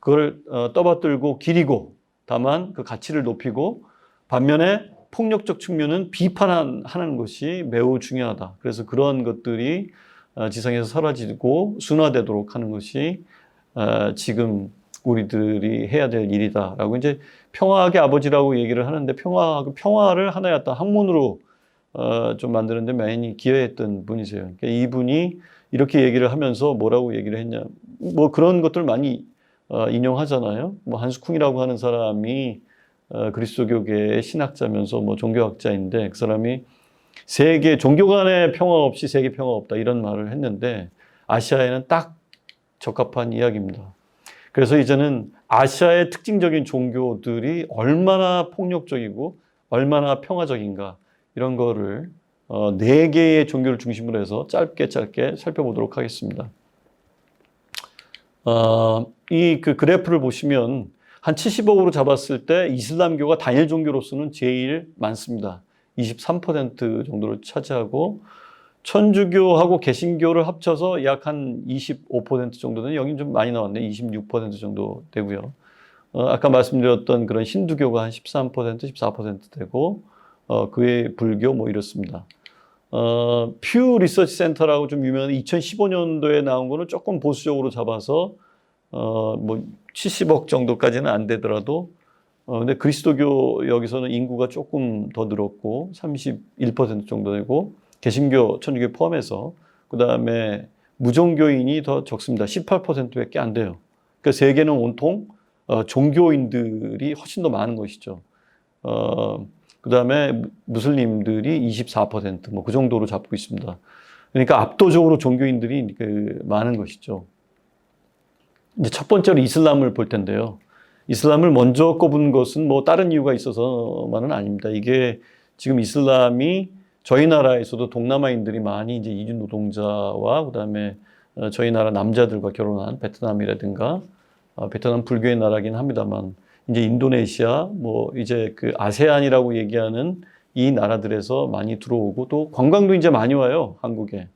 그걸 떠받들고 기리고 다만 그 가치를 높이고 반면에 폭력적 측면은 비판하는 것이 매우 중요하다. 그래서 그런 것들이 지상에서 사라지고 순화되도록 하는 것이 지금 우리들이 해야 될 일이다라고 이제 평화의 아버지라고 얘기를 하는데 평화를 하나의 어떤 학문으로 좀 만드는데 많이 기여했던 분이세요. 그러니까 이분이 이렇게 얘기를 하면서 뭐라고 얘기를 했냐, 뭐 그런 것들 많이 인용하잖아요. 뭐 한스쿵이라고 하는 사람이 그리스도교계의 신학자면서 뭐 종교학자인데 그 사람이 세계 종교 간의 평화 없이 세계 평화 없다 이런 말을 했는데 아시아에는 딱 적합한 이야기입니다. 그래서 이제는 아시아의 특징적인 종교들이 얼마나 폭력적이고 얼마나 평화적인가 이런 거를 4개의 종교를 중심으로 해서 짧게 살펴보도록 하겠습니다. 이 그 그래프를 보시면 한 70억으로 잡았을 때 이슬람교가 단일 종교로서는 제일 많습니다. 23% 정도를 차지하고 천주교하고 개신교를 합쳐서 약 한 25% 정도 되는, 여긴 좀 많이 나왔네. 26% 정도 되고요. 아까 말씀드렸던 그런 힌두교가 한 13%, 14% 되고 그 외에 불교 뭐 이렇습니다. 퓨 리서치 센터라고 좀 유명한 2015년도에 나온 거는 조금 보수적으로 잡아서 뭐 70억 정도까지는 안 되더라도 근데 그리스도교 여기서는 인구가 조금 더 늘었고 31% 정도 되고 개신교, 천주교 포함해서 그다음에 무종교인이 더 적습니다. 18%밖에 안 돼요. 그러니까 세계는 온통 종교인들이 훨씬 더 많은 것이죠. 그다음에 무슬림들이 24%뭐 그 정도로 잡고 있습니다. 그러니까 압도적으로 종교인들이 많은 것이죠. 이제 첫 번째로 이슬람을 볼 텐데요. 이슬람을 먼저 꼽은 것은 뭐 다른 이유가 있어서만은 아닙니다. 이게 지금 이슬람이 저희 나라에서도 동남아인들이 많이 이제 이주 노동자와 그다음에 저희 나라 남자들과 결혼한 베트남이라든가 베트남 불교의 나라긴 합니다만 이제 인도네시아 뭐 이제 그 아세안이라고 얘기하는 이 나라들에서 많이 들어오고 또 관광도 이제 많이 와요, 한국에.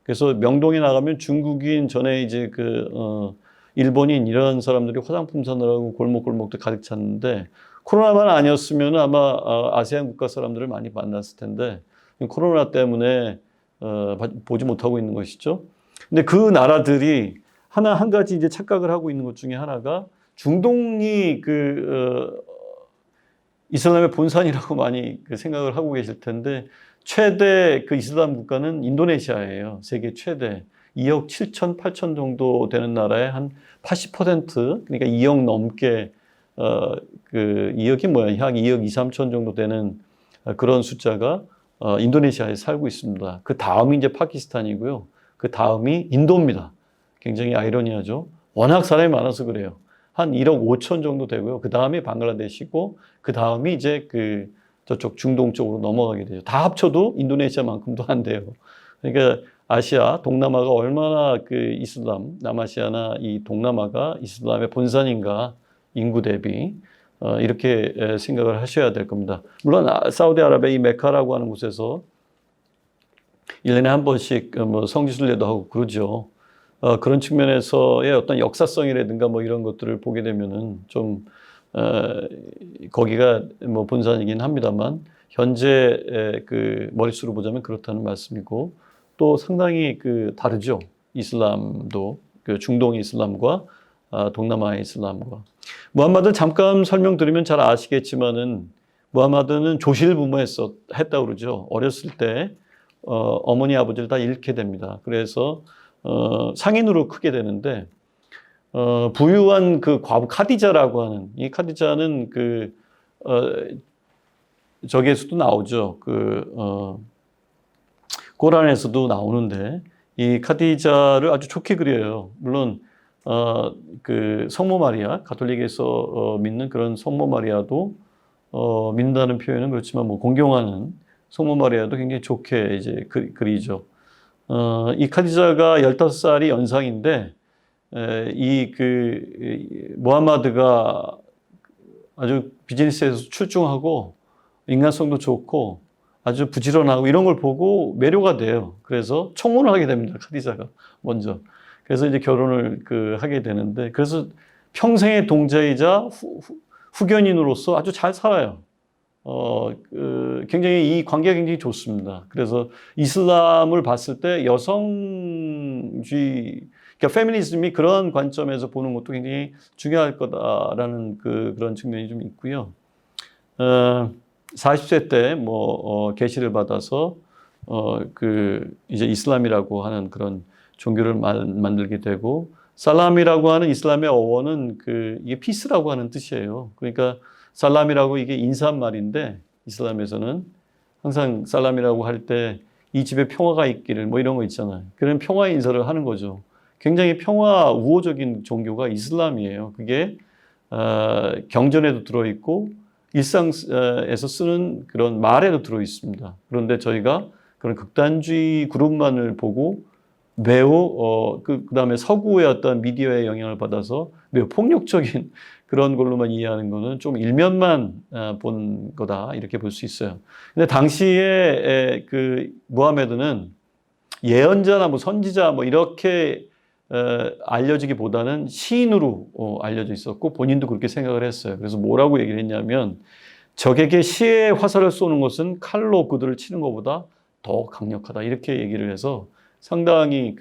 그래서 명동에 나가면 중국인 전에 이제 일본인 이런 사람들이 화장품 사느라고 골목골목도 가득 찼는데 코로나만 아니었으면 아마 아세안 국가 사람들을 많이 만났을 텐데 코로나 때문에 보지 못하고 있는 것이죠. 근데 그 나라들이 한 가지 이제 착각을 하고 있는 것 중에 하나가 중동이 이슬람의 본산이라고 많이 생각을 하고 계실 텐데 최대 이슬람 국가는 인도네시아예요. 세계 최대. 2억 7천, 8천 정도 되는 나라의 한 80%, 그러니까 2억 넘게, 2억이 뭐야? 약 2억 2, 3천 정도 되는 그런 숫자가 인도네시아에 살고 있습니다. 그 다음이 이제 파키스탄이고요. 그 다음이 인도입니다. 굉장히 아이러니하죠. 워낙 사람이 많아서 그래요. 한 1억 5천 정도 되고요. 그 다음이 방글라데시고, 그 다음이 이제 저쪽 중동 쪽으로 넘어가게 되죠. 다 합쳐도 인도네시아만큼도 안 돼요. 그러니까 아시아, 동남아가 얼마나 이슬람, 남아시아나 이 동남아가 이슬람의 본산인가, 인구 대비, 이렇게 생각을 하셔야 될 겁니다. 물론 사우디아라비아 이 메카라고 하는 곳에서 1년에 한 번씩 뭐 성지순례도 하고 그러죠. 그런 측면에서의 어떤 역사성이라든가 뭐 이런 것들을 보게 되면은 좀, 거기가 뭐 본산이긴 합니다만, 현재 머릿수로 보자면 그렇다는 말씀이고, 또 상당히 다르죠. 이슬람도, 중동 이슬람과 동남아 이슬람과. 무함마드 잠깐 설명드리면 잘 아시겠지만은, 무함마드는 조실부모했다고 그러죠. 어렸을 때, 어머니 아버지를 다 잃게 됩니다. 그래서, 상인으로 크게 되는데, 부유한 과부 카디자라고 하는, 이 카디자는 저기에서도 나오죠. 고란에서도 나오는데, 이 카디자를 아주 좋게 그려요. 물론, 성모 마리아, 가톨릭에서 믿는 그런 성모 마리아도, 믿는다는 표현은 그렇지만, 뭐, 공경하는 성모 마리아도 굉장히 좋게 이제 그리죠. 이 카디자가 15살이 연상인데, 무함마드가 아주 비즈니스에서 출중하고 인간성도 좋고 아주 부지런하고 이런 걸 보고 매료가 돼요. 그래서 청혼을 하게 됩니다. 카디자가 먼저. 그래서 이제 결혼을 하게 되는데 그래서 평생의 동자이자 후견인으로서 아주 잘 살아요. 굉장히 이 관계가 굉장히 좋습니다. 그래서 이슬람을 봤을 때 여성주의, 그러니까 페미니즘이 그런 관점에서 보는 것도 굉장히 중요할 거다라는 그런 측면이 좀 있고요. 40세 때 계시를 받아서 이제 이슬람이라고 하는 그런 종교를 만들게 되고, 살람이라고 하는 이슬람의 어원은 이게 피스라고 하는 뜻이에요. 그러니까 살람이라고 이게 인사말인데 이슬람에서는 항상 살람이라고 할 때 이 집에 평화가 있기를 뭐 이런 거 있잖아요. 그런 평화 인사를 하는 거죠. 굉장히 평화 우호적인 종교가 이슬람이에요. 그게 경전에도 들어있고 일상에서 쓰는 그런 말에도 들어있습니다. 그런데 저희가 그런 극단주의 그룹만을 보고 매우 그다음에 서구의 어떤 미디어의 영향을 받아서 매우 폭력적인 그런 걸로만 이해하는 거는 좀 일면만 본 거다 이렇게 볼 수 있어요. 근데 당시에 무하메드는 예언자나 뭐 선지자 뭐 이렇게 알려지기보다는 시인으로 알려져 있었고 본인도 그렇게 생각을 했어요. 그래서 뭐라고 얘기를 했냐면 적에게 시의 화살을 쏘는 것은 칼로 그들을 치는 것보다 더 강력하다 이렇게 얘기를 해서 상당히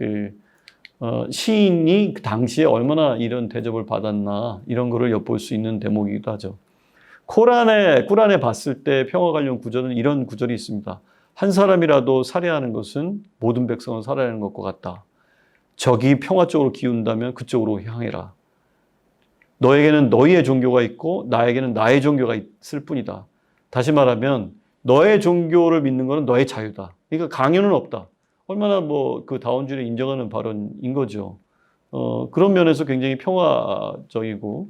시인이 그 당시에 얼마나 이런 대접을 받았나 이런 거를 엿볼 수 있는 대목이기도 하죠. 꾸란에 봤을 때 평화 관련 구절은 이런 구절이 있습니다. 한 사람이라도 살해하는 것은 모든 백성을 살해하는 것과 같다. 적이 평화 쪽으로 기운다면 그쪽으로 향해라. 너에게는 너희의 종교가 있고 나에게는 나의 종교가 있을 뿐이다. 다시 말하면 너의 종교를 믿는 것은 너의 자유다. 그러니까 강요는 없다. 얼마나 그 다원주의를 인정하는 발언인 거죠. 그런 면에서 굉장히 평화적이고,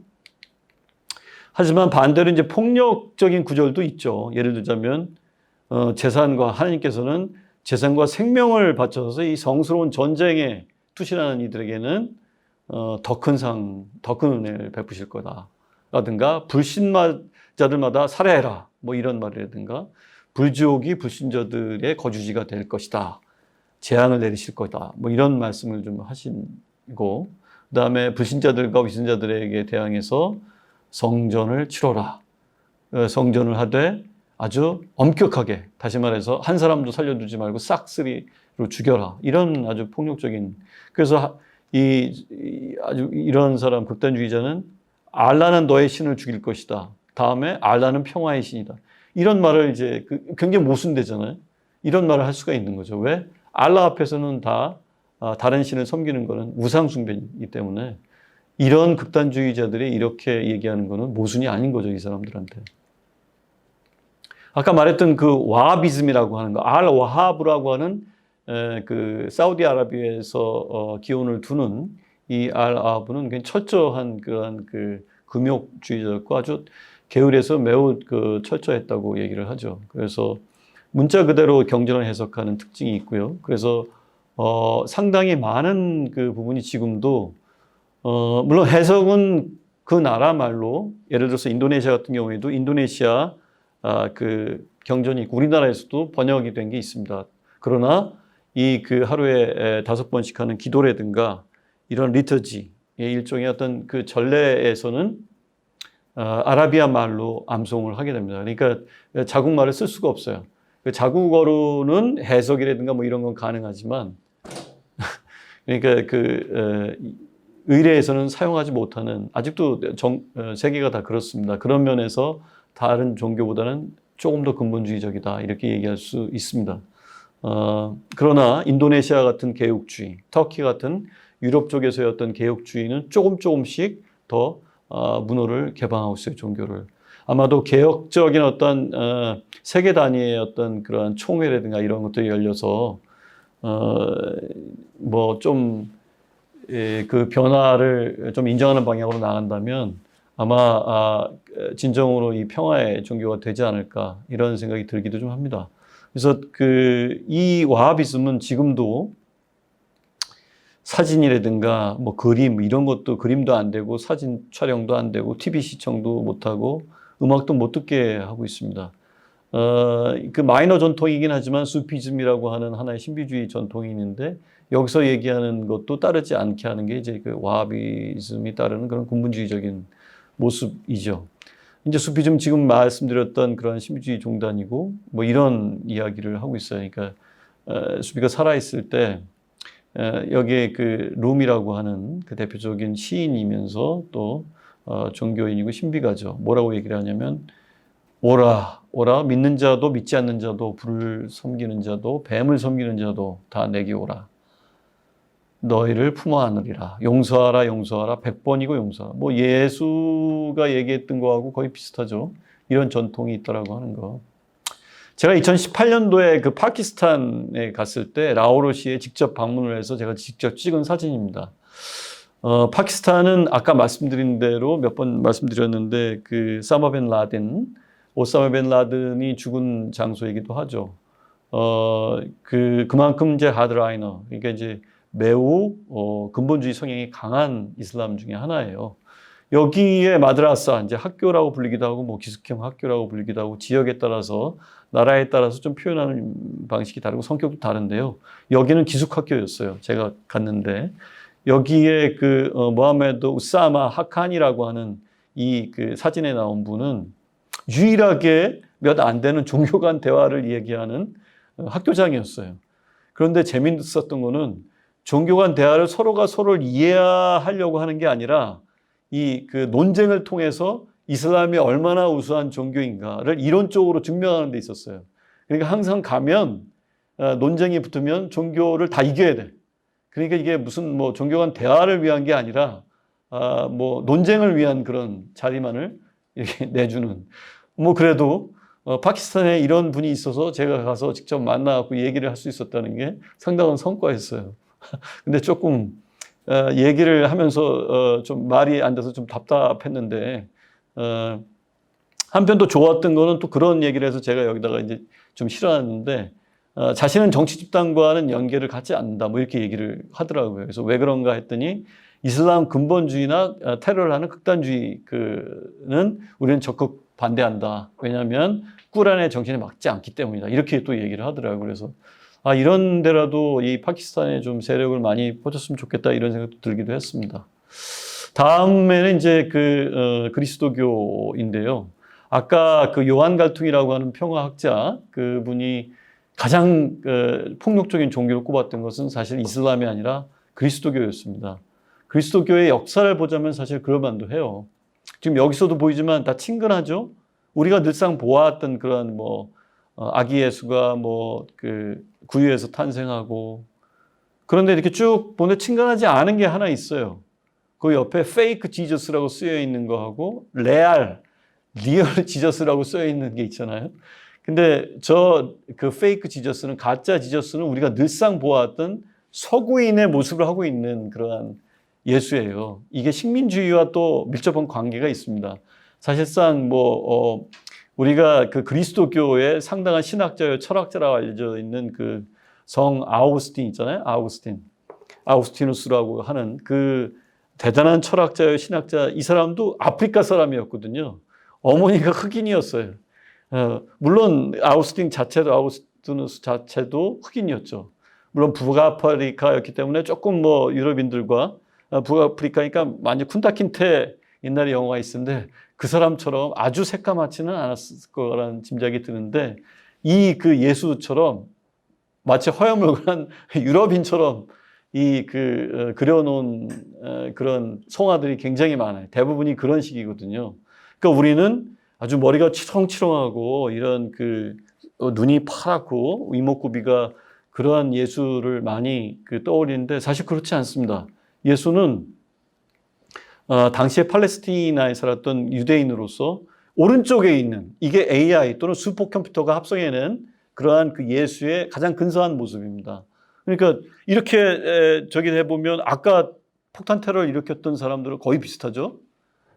하지만 반대로 이제 폭력적인 구절도 있죠. 예를 들자면 재산과 하나님께서는 재산과 생명을 바쳐서 이 성스러운 전쟁에 투신하는 이들에게는 더 큰 은혜를 베푸실 거다. 라든가 불신자들마다 살해해라. 뭐 이런 말이라든가 불지옥이 불신자들의 거주지가 될 것이다. 재앙을 내리실 거다. 뭐 이런 말씀을 좀 하시고, 그다음에 불신자들과 위선자들에게 대항해서 성전을 치러라. 성전을 하되 아주 엄격하게, 다시 말해서 한 사람도 살려두지 말고 싹쓸이로 죽여라. 이런 아주 폭력적인, 그래서 아주 이런 사람 극단주의자는 알라는 너의 신을 죽일 것이다. 다음에 알라는 평화의 신이다. 이런 말을 이제 굉장히 모순되잖아요. 이런 말을 할 수가 있는 거죠. 왜? 알라 앞에서는 다른 신을 섬기는 것은 우상숭배이기 때문에 이런 극단주의자들이 이렇게 얘기하는 것은 모순이 아닌 거죠, 이 사람들한테. 아까 말했던 그 와하비즘이라고 하는 거, 알-와하브라고 하는 그 사우디아라비아에서 기원을 두는 이 알-와하브는 굉장히 철저한 그런 그 금욕주의자였고 아주 게을해서 매우 철저했다고 얘기를 하죠. 그래서 문자 그대로 경전을 해석하는 특징이 있고요. 그래서 상당히 많은 그 부분이 지금도 물론 해석은 그 나라 말로, 예를 들어서 인도네시아 같은 경우에도 인도네시아 그 경전이 있고 우리나라에서도 번역이 된 게 있습니다. 그러나 이 그 하루에 5번씩 하는 기도라든가 이런 리터지의 일종의 어떤 그 전례에서는 아라비아 말로 암송을 하게 됩니다. 그러니까 자국말을 쓸 수가 없어요. 자국어로는 해석이라든가 뭐 이런 건 가능하지만 그러니까 의례에서는 사용하지 못하는, 아직도 세계가 다 그렇습니다. 그런 면에서 다른 종교보다는 조금 더 근본주의적이다 이렇게 얘기할 수 있습니다. 그러나 인도네시아 같은 개혁주의, 터키 같은 유럽 쪽에서의 어떤 개혁주의는 조금씩 더 문호를 개방하고 있어요, 종교를. 아마도 개혁적인 어떤 세계 단위의 어떤 그런 총회라든가 이런 것들이 열려서 뭐 좀 그 변화를 좀 인정하는 방향으로 나간다면 아마 진정으로 이 평화의 종교가 되지 않을까 이런 생각이 들기도 좀 합니다. 그래서 이 와하비즘은 지금도 사진이라든가 뭐 그림 이런 것도, 그림도 안 되고 사진 촬영도 안 되고 TV 시청도 못 하고 음악도 못 듣게 하고 있습니다. 그 마이너 전통이긴 하지만 수피즘이라고 하는 하나의 신비주의 전통이 있는데 여기서 얘기하는 것도 따르지 않게 하는 게 이제 그 와하비즘이 따르는 그런 근본주의적인 모습이죠. 이제 수피즘 지금 말씀드렸던 그런 신비주의 종단이고 뭐 이런 이야기를 하고 있어요. 그러니까 수피가 살아있을 때 여기에 그 룸이라고 하는 그 대표적인 시인이면서 또 종교인이고 신비가죠. 뭐라고 얘기를 하냐면 오라 믿는 자도 믿지 않는 자도 불을 섬기는 자도 뱀을 섬기는 자도 다 내게 오라. 너희를 품어 안으리라. 용서하라 100번이고 용서하라. 뭐 예수가 얘기했던 거하고 거의 비슷하죠. 이런 전통이 있다라고 하는 거. 제가 2018년도에 그 파키스탄에 갔을 때 라오르시에 직접 방문을 해서 제가 직접 찍은 사진입니다. 파키스탄은 아까 말씀드린 대로 몇 번 말씀드렸는데 그 오사마 빈 라든이 죽은 장소이기도 하죠. 그만큼 이제 하드라이너, 그러니까 이제 매우 근본주의 성향이 강한 이슬람 중에 하나예요. 여기에 마드라사, 이제 학교라고 불리기도 하고 뭐 기숙형 학교라고 불리기도 하고 지역에 따라서 나라에 따라서 좀 표현하는 방식이 다르고 성격도 다른데요. 여기는 기숙학교였어요. 제가 갔는데 여기에 모하메드 우사마 하칸이라고 하는 이 그 사진에 나온 분은 유일하게 몇 안 되는 종교 간 대화를 얘기하는 학교장이었어요. 그런데 재미있었던 거는 종교 간 대화를 서로가 서로를 이해하려고 하는 게 아니라 이 그 논쟁을 통해서 이슬람이 얼마나 우수한 종교인가를 이론적으로 증명하는 데 있었어요. 그러니까 항상 가면 논쟁이 붙으면 종교를 다 이겨야 돼. 그러니까 이게 무슨 뭐 종교 간 대화를 위한 게 아니라 뭐 논쟁을 위한 그런 자리만을 이렇게 내주는. 뭐 그래도 파키스탄에 이런 분이 있어서 제가 가서 직접 만나고 얘기를 할 수 있었다는 게 상당한 성과였어요. 근데 조금 얘기를 하면서 좀 말이 안 돼서 좀 답답했는데 한편 또 좋았던 거는 또 그런 얘기를 해서 제가 여기다가 이제 좀 실어놨는데 자신은 정치 집단과는 연계를 갖지 않는다 뭐 이렇게 얘기를 하더라고요. 그래서 왜 그런가 했더니 이슬람 근본주의나 테러를 하는 극단주의 그는 우리는 적극 반대한다. 왜냐하면 꾸란의 정신에 맞지 않기 때문이다. 이렇게 또 얘기를 하더라고요. 그래서 이런 데라도 이 파키스탄에 좀 세력을 많이 퍼졌으면 좋겠다 이런 생각도 들기도 했습니다. 다음에는 이제 그리스도교인데요. 아까 그 요한 갈퉁이라고 하는 평화학자 그분이 가장 폭력적인 종교를 꼽았던 것은 사실 이슬람이 아니라 그리스도교였습니다. 그리스도교의 역사를 보자면 사실 그럴 만도 해요. 지금 여기서도 보이지만 다 친근하죠. 우리가 늘상 보아왔던 그런 뭐 아기 예수가 뭐 그 구유에서 탄생하고 그런데 이렇게 쭉 보는데 친근하지 않은 게 하나 있어요. 그 옆에 페이크 지저스라고 쓰여 있는 거하고 리얼 지저스라고 쓰여 있는 게 있잖아요. 근데 그 페이크 지저스는 가짜 지저스는 우리가 늘상 보아왔던 서구인의 모습을 하고 있는 그러한 예수예요. 이게 식민주의와 또 밀접한 관계가 있습니다. 사실상 우리가 그 그리스도교의 상당한 신학자요 철학자라고 알려져 있는 그 성 아우구스틴 있잖아요. 아우구스티누스라고 하는 그 대단한 철학자요 신학자 이 사람도 아프리카 사람이었거든요. 어머니가 흑인이었어요. 물론 아우구스티누스 자체도 흑인이었죠. 물론 북아프리카였기 때문에 조금 뭐 유럽인들과 북아프리카니까 많이 쿤타킨테 옛날에 영화가 있었는데 그 사람처럼 아주 새까맣지는 않았을 거라는 짐작이 드는데 이 그 예수처럼 마치 허여멀건한 유럽인처럼 그려놓은 그런 성화들이 굉장히 많아요. 대부분이 그런 식이거든요. 그러니까 우리는 아주 머리가 치렁치렁하고 이런 눈이 파랗고 이목구비가 그러한 예수를 많이 떠올리는데 사실 그렇지 않습니다. 예수는 당시에 팔레스티나에 살았던 유대인으로서 오른쪽에 있는 이게 AI 또는 슈퍼컴퓨터가 합성해낸 그러한 그 예수의 가장 근사한 모습입니다. 그러니까 이렇게 저기 해보면 아까 폭탄 테러를 일으켰던 사람들은 거의 비슷하죠.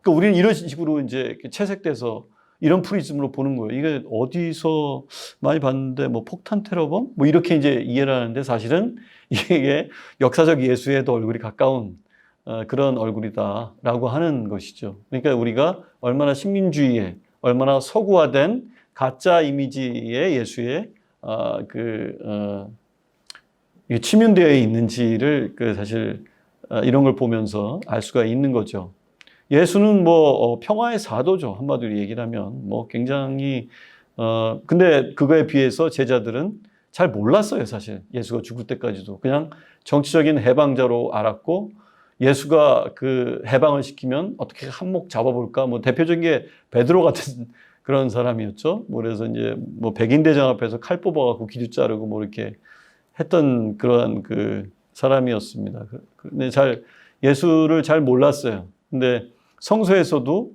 그러니까 우리는 이런 식으로 이제 채색돼서 이런 프리즘으로 보는 거예요. 이게 어디서 많이 봤는데 뭐 폭탄 테러범 뭐 이렇게 이제 이해를 하는데 사실은 이게 역사적 예수의 더 얼굴이 가까운 그런 얼굴이다라고 하는 것이죠. 그러니까 우리가 얼마나 식민주의에 얼마나 서구화된 가짜 이미지의 예수의 침윤되어 있는지를 사실 이런 걸 보면서 알 수가 있는 거죠. 예수는 평화의 사도죠. 한마디로 얘기를 하면 굉장히 근데 그거에 비해서 제자들은 잘 몰랐어요. 사실 예수가 죽을 때까지도 그냥 정치적인 해방자로 알았고 예수가 해방을 시키면 어떻게 한몫 잡아볼까 대표적인 게 베드로 같은 그런 사람이었죠. 그래서 이제 백인대장 앞에서 칼 뽑아갖고 기도 자르고 이렇게 했던 그러한 사람이었습니다. 근데 예수를 잘 몰랐어요. 근데 성서에서도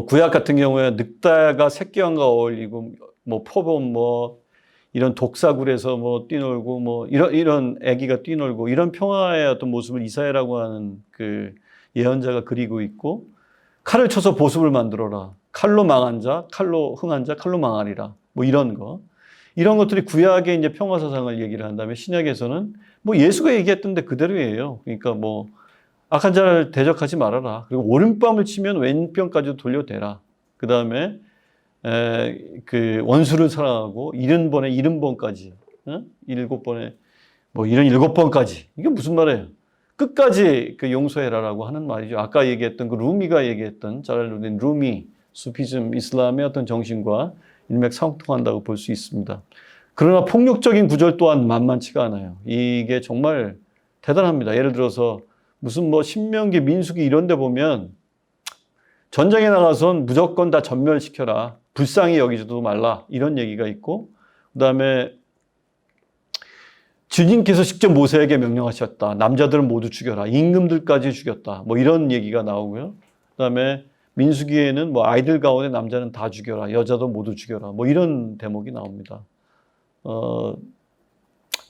구약 같은 경우에 늑대가 새끼왕과 어울리고 표범 이런 독사굴에서 뛰놀고 이런 아기가 뛰놀고 이런 평화의 어떤 모습을 이사야라고 하는 예언자가 그리고 있고 칼을 쳐서 보습을 만들어라. 칼로 망한 자, 칼로 흥한 자, 칼로 망하리라. 이런 것들이 구약의 이제 평화 사상을 얘기를 한 다음에 신약에서는 예수가 얘기했던 데 그대로예요. 그러니까 악한 자를 대적하지 말아라. 그리고 오른뺨을 치면 왼편까지도 돌려대라. 그 다음에 원수를 사랑하고 70번에 70번까지, 7번에 77번까지. 이게 무슨 말이에요? 끝까지 용서해라라고 하는 말이죠. 아까 얘기했던 루미가 얘기했던 잘알려진 루미, 수피즘, 이슬람의 어떤 정신과 일맥상통한다고 볼 수 있습니다. 그러나 폭력적인 구절 또한 만만치가 않아요. 이게 정말 대단합니다. 예를 들어서 무슨 뭐 신명기, 민수기 이런 데 보면 전장에 나가선 무조건 다 전멸시켜라. 불쌍히 여기지도 말라. 이런 얘기가 있고, 그다음에 주님께서 직접 모세에게 명령하셨다. 남자들은 모두 죽여라. 임금들까지 죽였다. 뭐 이런 얘기가 나오고요. 그다음에 민수기에는 뭐 아이들 가운데 남자는 다 죽여라. 여자도 모두 죽여라. 뭐 이런 대목이 나옵니다.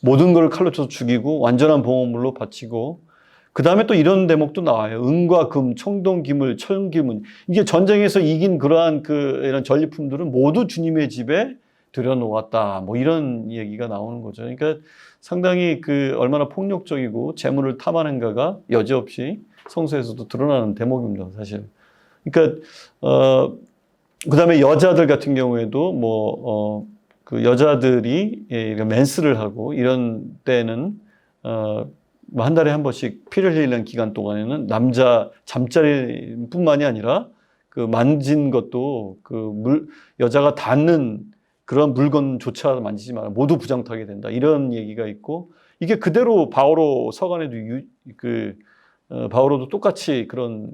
모든 걸 칼로 쳐서 죽이고 완전한 봉헌물로 바치고, 그 다음에 또 이런 대목도 나와요. 은과 금, 청동 기물, 철기문. 이게 전쟁에서 이긴 그러한 이런 전리품들은 모두 주님의 집에 들여놓았다. 뭐 이런 얘기가 나오는 거죠. 그러니까 상당히 얼마나 폭력적이고 재물을 탐하는가가 여지없이 성서에서도 드러나는 대목입니다, 사실. 그러니까, 그 다음에 여자들 같은 경우에도 여자들이 맨스를 하고 이런 때는, 한 달에 한 번씩 피를 흘리는 기간 동안에는 남자 잠자리뿐만이 아니라 만진 것도 여자가 닿는 그런 물건조차 만지지 마라. 모두 부정타게 된다. 이런 얘기가 있고, 이게 그대로 바오로 서간에도 바오로도 똑같이 그런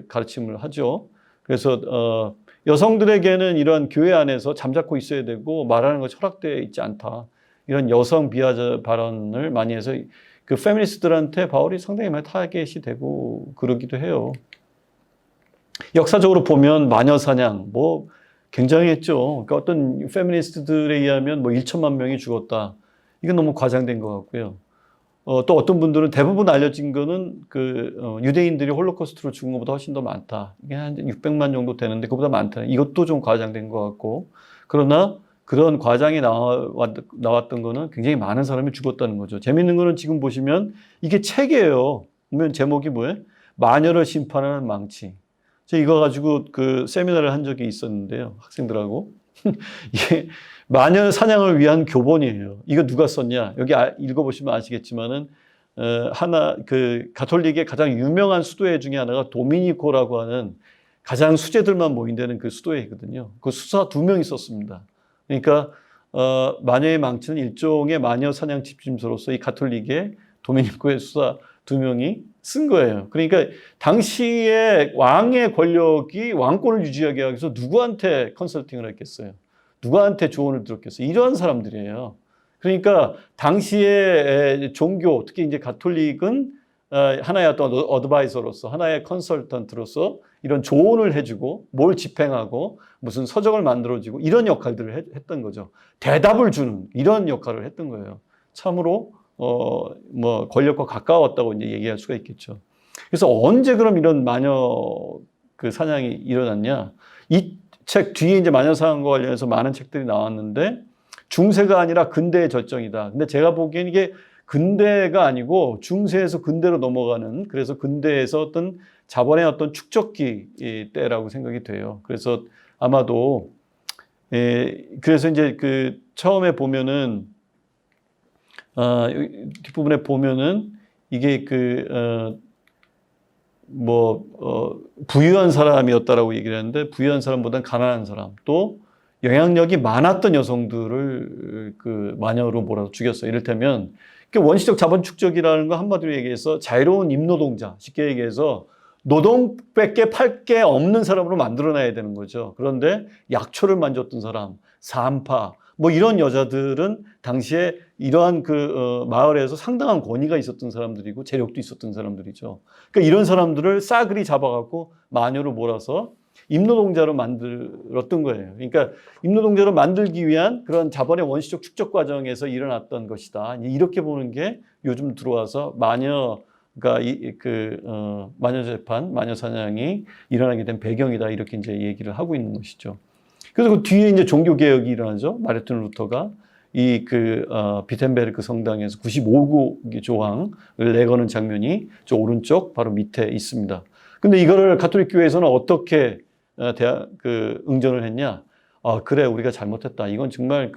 가르침을 하죠. 그래서 여성들에게는 이런 교회 안에서 잠자코 있어야 되고 말하는 것이 허락되어 있지 않다. 이런 여성 비하 발언을 많이 해서 페미니스트들한테 바울이 상당히 많이 타겟이 되고 그러기도 해요. 역사적으로 보면 마녀 사냥 뭐 굉장했죠. 그러니까 어떤 페미니스트들에 의하면 1천만 명이 죽었다. 이건 너무 과장된 것 같고요. 또 어떤 분들은 대부분 알려진 거는 유대인들이 홀로코스트로 죽은 것보다 훨씬 더 많다. 이게 한 600만 정도 되는데 그보다 많다. 이것도 좀 과장된 것 같고. 그러나 그런 과장이 나왔던 거는 굉장히 많은 사람이 죽었다는 거죠. 재밌는 거는 지금 보시면 이게 책이에요. 보면 제목이 뭐예요? 마녀를 심판하는 망치. 제가 이거 가지고 세미나를 한 적이 있었는데요. 학생들하고. 이게 마녀 사냥을 위한 교본이에요. 이거 누가 썼냐? 여기 읽어보시면 아시겠지만은, 가톨릭의 가장 유명한 수도회 중에 하나가 도미니코라고 하는 가장 수재들만 모인다는 수도회거든요. 그 수사 2명이 썼습니다. 그러니까, 마녀의 망치는 일종의 마녀 사냥 집중소로서 이 가톨릭의 도미니코의 수사 2명이 쓴 거예요. 그러니까 당시에 왕의 권력이 왕권을 유지하기 위해서 누구한테 컨설팅을 했겠어요? 누구한테 조언을 들었겠어요? 이런 사람들이에요. 그러니까 당시의 종교, 특히 이제 가톨릭은 하나의 어떤 어드바이저로서, 하나의 컨설턴트로서 이런 조언을 해주고 뭘 집행하고 무슨 서적을 만들어주고 이런 역할들을 했던 거죠. 대답을 주는 이런 역할을 했던 거예요. 참으로 권력과 가까웠다고 이제 얘기할 수가 있겠죠. 그래서 언제 그럼 이런 마녀 사냥이 일어났냐? 이 책 뒤에 이제 마녀 사냥과 관련해서 많은 책들이 나왔는데 중세가 아니라 근대의 절정이다. 근데 제가 보기엔 이게 근대가 아니고 중세에서 근대로 넘어가는, 그래서 근대에서 어떤 자본의 어떤 축적기 때라고 생각이 돼요. 그래서 아마도 그래서 이제 처음에 보면은 뒷부분에 보면은 이게 부유한 사람이었다라고 얘기를 하는데, 부유한 사람보다는 가난한 사람, 또 영향력이 많았던 여성들을 마녀로 몰아서 죽였어요. 이를테면 원시적 자본 축적이라는 거 한마디로 얘기해서 자유로운 임노동자, 쉽게 얘기해서 노동밖에 팔 게 없는 사람으로 만들어놔야 되는 거죠. 그런데 약초를 만졌던 사람, 산파, 이런 여자들은 당시에 이러한 마을에서 상당한 권위가 있었던 사람들이고 재력도 있었던 사람들이죠. 그러니까 이런 사람들을 싸그리 잡아갖고 마녀로 몰아서 임노동자로 만들었던 거예요. 그러니까 임노동자로 만들기 위한 그런 자본의 원시적 축적 과정에서 일어났던 것이다. 이렇게 보는 게 요즘 들어와서 마녀가 마녀 재판, 마녀 사냥이 일어나게 된 배경이다. 이렇게 이제 얘기를 하고 있는 것이죠. 그래서 그 뒤에 이제 종교 개혁이 일어나죠. 마르틴 루터가 비텐베르크 성당에서 95구 조항을 내거는 장면이 저 오른쪽 바로 밑에 있습니다. 근데 이거를 가톨릭 교회에서는 어떻게 응전을 했냐? 그래, 우리가 잘못했다. 이건 정말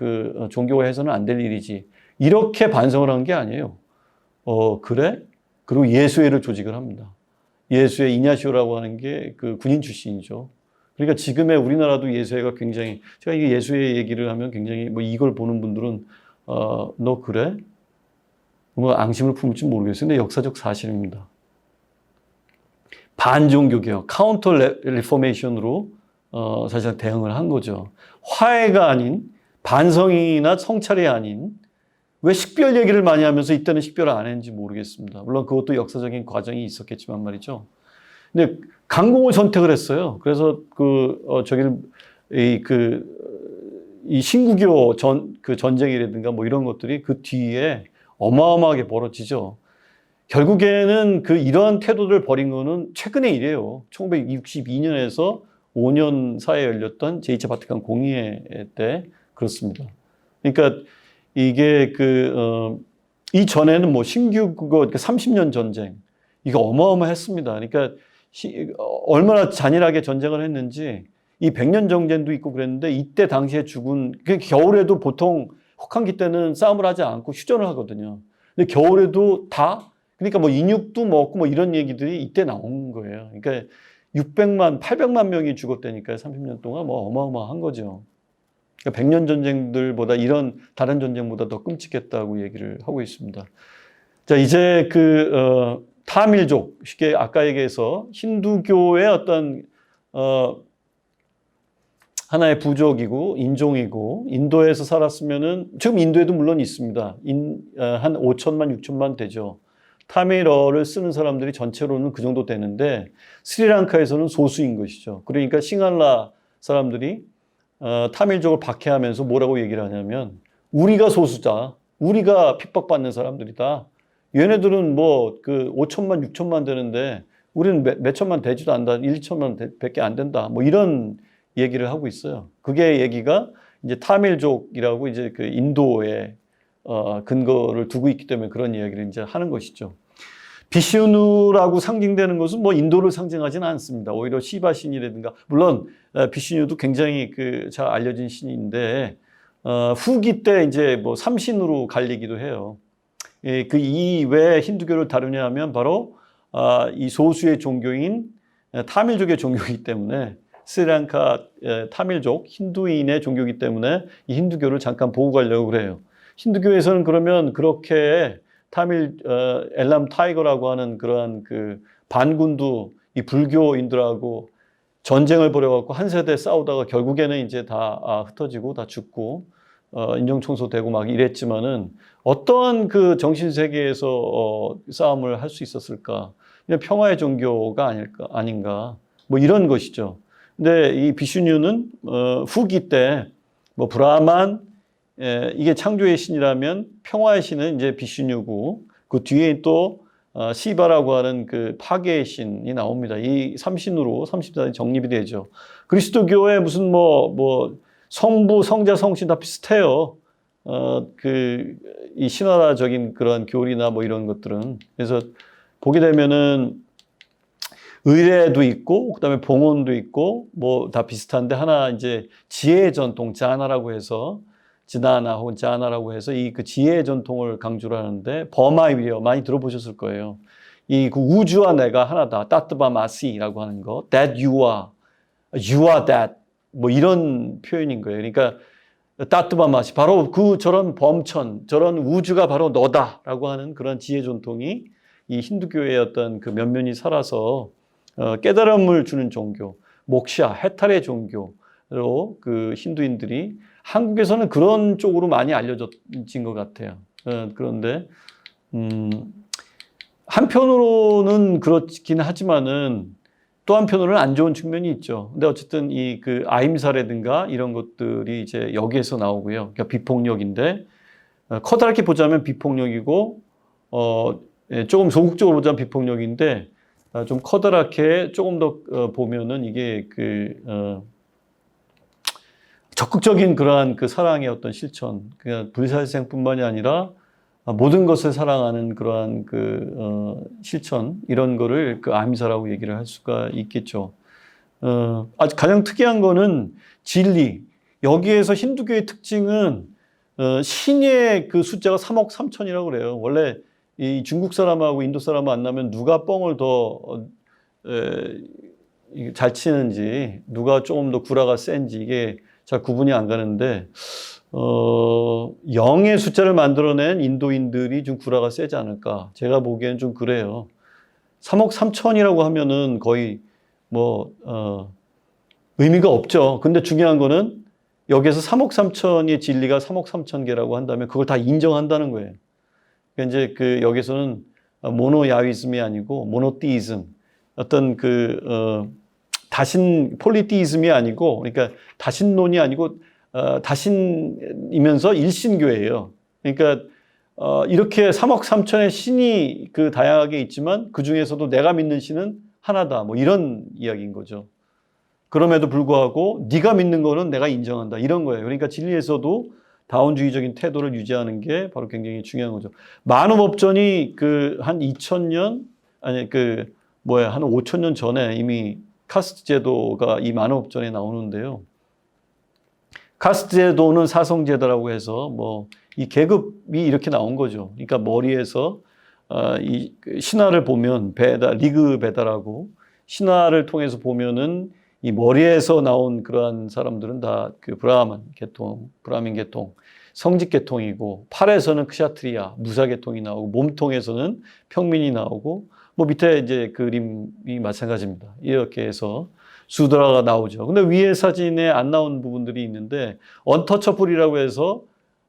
종교가 해서는 안 될 일이지. 이렇게 반성을 한 게 아니에요. 그래? 그리고 예수회를 조직을 합니다. 예수회 이냐시오라고 하는 게 군인 출신이죠. 그러니까 지금의 우리나라도 예수회가 굉장히, 제가 이게 예수회 얘기를 하면 굉장히 이걸 보는 분들은 너 그래? 뭐 앙심을 품을지 모르겠어요. 근데 역사적 사실입니다. 반종교개혁, 카운터 리포메이션으로 사실 대응을 한 거죠. 화해가 아닌, 반성이나 성찰이 아닌, 왜 식별 얘기를 많이 하면서 이때는 식별을 안 했는지 모르겠습니다. 물론 그것도 역사적인 과정이 있었겠지만 말이죠. 근데 강공을 선택을 했어요. 그래서 이 신구교 전쟁이라든가 뭐 이런 것들이 그 뒤에 어마어마하게 벌어지죠. 결국에는 이러한 태도를 벌인 거는 최근의 일이에요. 1962년에서 5년 사이에 열렸던 제2차 바티칸 공의회 때 그렇습니다. 그러니까 이게 이전에는 뭐 신규 30년 전쟁, 이거 어마어마했습니다. 그러니까 얼마나 잔인하게 전쟁을 했는지 이 100년 전쟁도 있고 그랬는데 이때 당시에 죽은, 겨울에도 보통 혹한기 때는 싸움을 하지 않고 휴전을 하거든요. 근데 겨울에도 그러니까 뭐 인육도 먹고 뭐 이런 얘기들이 이때 나온 거예요. 그러니까 600만, 800만 명이 죽었다니까요. 30년 동안 뭐 어마어마한 거죠. 그러니까 100년 전쟁들보다 이런 다른 전쟁보다 더 끔찍했다고 얘기를 하고 있습니다. 자, 이제 타밀족, 쉽게 아까 얘기해서 힌두교의 어떤 하나의 부족이고 인종이고 인도에서 살았으면은 지금 인도에도 물론 있습니다. 한 5천만, 6천만 되죠. 타밀어를 쓰는 사람들이 전체로는 그 정도 되는데 스리랑카에서는 소수인 것이죠. 그러니까 싱할라 사람들이 타밀족을 박해하면서 뭐라고 얘기를 하냐면 우리가 소수다. 우리가 핍박받는 사람들이다. 얘네들은 5천만, 6천만 되는데 우리는 몇 천만 되지도 않다. 1, 2천만 밖에 안 된다. 뭐 이런 얘기를 하고 있어요. 그게 얘기가 이제 타밀족이라고 이제 인도의 근거를 두고 있기 때문에 그런 이야기를 이제 하는 것이죠. 비슈누라고 상징되는 것은 뭐 인도를 상징하지는 않습니다. 오히려 시바 신이라든가, 물론 비슈누도 굉장히 잘 알려진 신인데 후기 때 이제 뭐 삼신으로 갈리기도 해요. 이 왜 힌두교를 다루냐 하면 바로 이 소수의 종교인 타밀족의 종교이기 때문에, 스리랑카 타밀족 힌두인의 종교이기 때문에 이 힌두교를 잠깐 보고 가려고 그래요. 힌두교에서는 그러면 그렇게 엘람 타이거라고 하는 그러한 반군도 이 불교인들하고 전쟁을 벌여갖고 한 세대 싸우다가 결국에는 이제 다 흩어지고 다 죽고 인종청소되고 막 이랬지만은 어떠한 정신세계에서 싸움을 할 수 있었을까? 그냥 평화의 종교가 아닌가? 뭐 이런 것이죠. 근데 이 비슈뉴는 후기 때 뭐 브라만, 이게 창조의 신이라면 평화의 신은 이제 비슈뉴고 그 뒤에 또 시바라고 하는 파괴의 신이 나옵니다. 이 삼신으로 30단이 정립이 되죠. 그리스도교의 무슨 성부, 성자, 성신 다 비슷해요. 이 신화적인 그런 교리나 뭐 이런 것들은. 그래서 보게 되면은 의례도 있고, 그 다음에 봉헌도 있고, 뭐 다 비슷한데 하나 이제 지혜의 전통, 자나라고 해서, 지나나 혹은 자나라고 해서 지혜의 전통을 강조를 하는데, 버마이비어 많이 들어보셨을 거예요. 우주와 내가 하나다. 따뜨바 마시라고 하는 거. That you are that. 뭐 이런 표현인 거예요. 그러니까 따뜨바 마시. 바로 저런 범천, 저런 우주가 바로 너다라고 하는 그런 지혜 전통이 이 힌두교의 어떤 면면이 살아서 깨달음을 주는 종교, 목샤, 해탈의 종교로 힌두인들이 한국에서는 그런 쪽으로 많이 알려진 것 같아요. 그런데 한편으로는 그렇긴 하지만은 또 한편으로는 안 좋은 측면이 있죠. 근데 어쨌든 아임사라든가 이런 것들이 이제 여기에서 나오고요. 그러니까 비폭력인데 커다랗게 보자면 비폭력이고 조금 소극적으로 보자면 비폭력인데 좀 커다랗게 조금 더 보면은 이게 적극적인 그러한 사랑의 어떤 실천, 그냥 불살생뿐만이 아니라 모든 것을 사랑하는 그러한 실천, 이런 거를 아임사라고 얘기를 할 수가 있겠죠. 아주 가장 특이한 거는 진리. 여기에서 힌두교의 특징은 신의 숫자가 3억 3천이라고 그래요. 원래 이 중국 사람하고 인도 사람 만나면 누가 뻥을 더 잘 치는지, 누가 조금 더 구라가 센지 이게 잘 구분이 안 가는데 0의 숫자를 만들어낸 인도인들이 좀 구라가 세지 않을까. 제가 보기엔 좀 그래요. 3억 3천이라고 하면은 거의 의미가 없죠. 근데 중요한 거는 여기에서 3억 3천의 진리가 3억 3천 개라고 한다면 그걸 다 인정한다는 거예요. 그러니까 이제 여기서는 모노야위즘이 아니고 모노티이즘, 어떤 폴리티이즘이 아니고, 그러니까 다신론이 아니고 다신이면서 일신교예요. 그러니까 이렇게 3억 3천의 신이 다양하게 있지만 그 중에서도 내가 믿는 신은 하나다. 뭐 이런 이야기인 거죠. 그럼에도 불구하고 네가 믿는 거는 내가 인정한다. 이런 거예요. 그러니까 진리에서도 다원주의적인 태도를 유지하는 게 바로 굉장히 중요한 거죠. 만우법전이 한 2000년 아니 한 5000년 전에 이미 카스트 제도가 이 만우법전에 나오는데요. 카스트 제도는 사성제도라고 해서 이 계급이 이렇게 나온 거죠. 그러니까 머리에서 이 신화를 보면 리그 베다라고 신화를 통해서 보면은 이 머리에서 나온 그러한 사람들은 다 브라민 계통, 성직 계통이고, 팔에서는 크샤트리아, 무사 계통이 나오고, 몸통에서는 평민이 나오고, 밑에 이제 그림이 마찬가지입니다. 이렇게 해서 수드라가 나오죠. 근데 위에 사진에 안 나온 부분들이 있는데, 언터처블이라고 해서,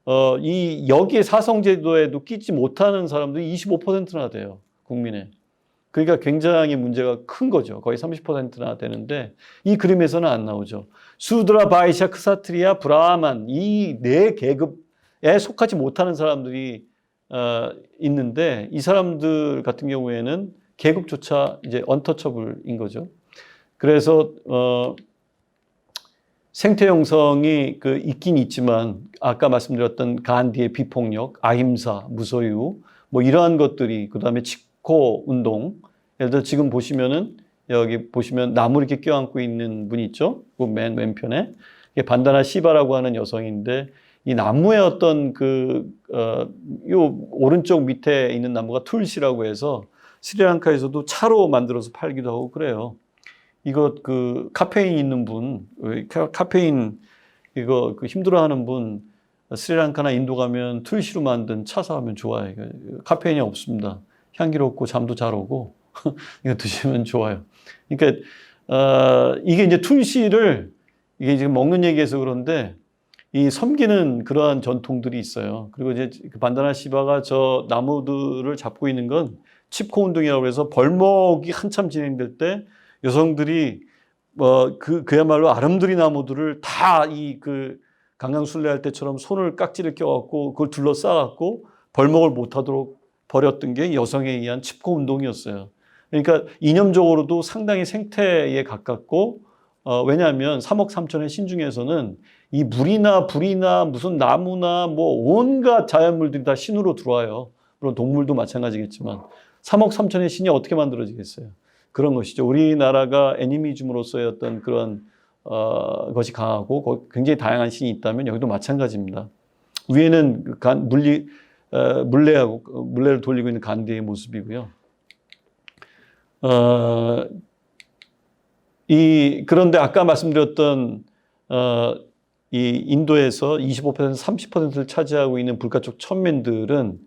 여기에 사성제도에도 끼지 못하는 사람들이 25%나 돼요. 국민의. 그러니까 굉장히 문제가 큰 거죠. 거의 30%나 되는데 이 그림에서는 안 나오죠. 수드라, 바이샤, 크사트리아, 브라만, 이 네 계급에 속하지 못하는 사람들이 있는데 이 사람들 같은 경우에는 계급조차 이제 언터처블인 거죠. 그래서 생태 형성이 있긴 있지만 아까 말씀드렸던 간디의 비폭력, 아힘사, 무소유 이러한 것들이, 그다음에 칩코 운동, 예를 들어 지금 보시면은 여기 보시면 나무 이렇게 껴안고 있는 분이 있죠. 그 맨 왼편에 반다나 시바라고 하는 여성인데 이 나무의 어떤 요 오른쪽 밑에 있는 나무가 툴시라고 해서 스리랑카에서도 차로 만들어서 팔기도 하고 그래요. 이거 카페인 있는 분, 카페인 이거 힘들어하는 분 스리랑카나 인도 가면 툴시로 만든 차 사면 좋아요. 카페인이 없습니다. 향기롭고 잠도 잘 오고 이거 드시면 좋아요. 그러니까 이게 이제 툴시를 이게 지금 먹는 얘기해서 그런데 이 섬기는 그러한 전통들이 있어요. 그리고 이제 반다나 시바가 저 나무들을 잡고 있는 건 칩코 운동이라고 해서 벌목이 한참 진행될 때 여성들이 그야말로 아름드리 나무들을 다 강강술래할 때처럼 손을 깍지를 껴갖고 그걸 둘러싸갖고 벌목을 못하도록 버렸던 게 여성에 의한 칩코 운동이었어요. 그러니까 이념적으로도 상당히 생태에 가깝고 왜냐하면 3억 3천의 신 중에서는 이 물이나 불이나 무슨 나무나 온갖 자연물들이 다 신으로 들어와요. 물론 동물도 마찬가지겠지만 3억 3천의 신이 어떻게 만들어지겠어요? 그런 것이죠. 우리나라가 애니미즘으로서의 어떤 그런 것이 강하고 굉장히 다양한 신이 있다면 여기도 마찬가지입니다. 위에는 물레를 돌리고 있는 간디의 모습이고요. 그런데 아까 말씀드렸던 이 인도에서 25% 30%를 차지하고 있는 불가촉 천민들은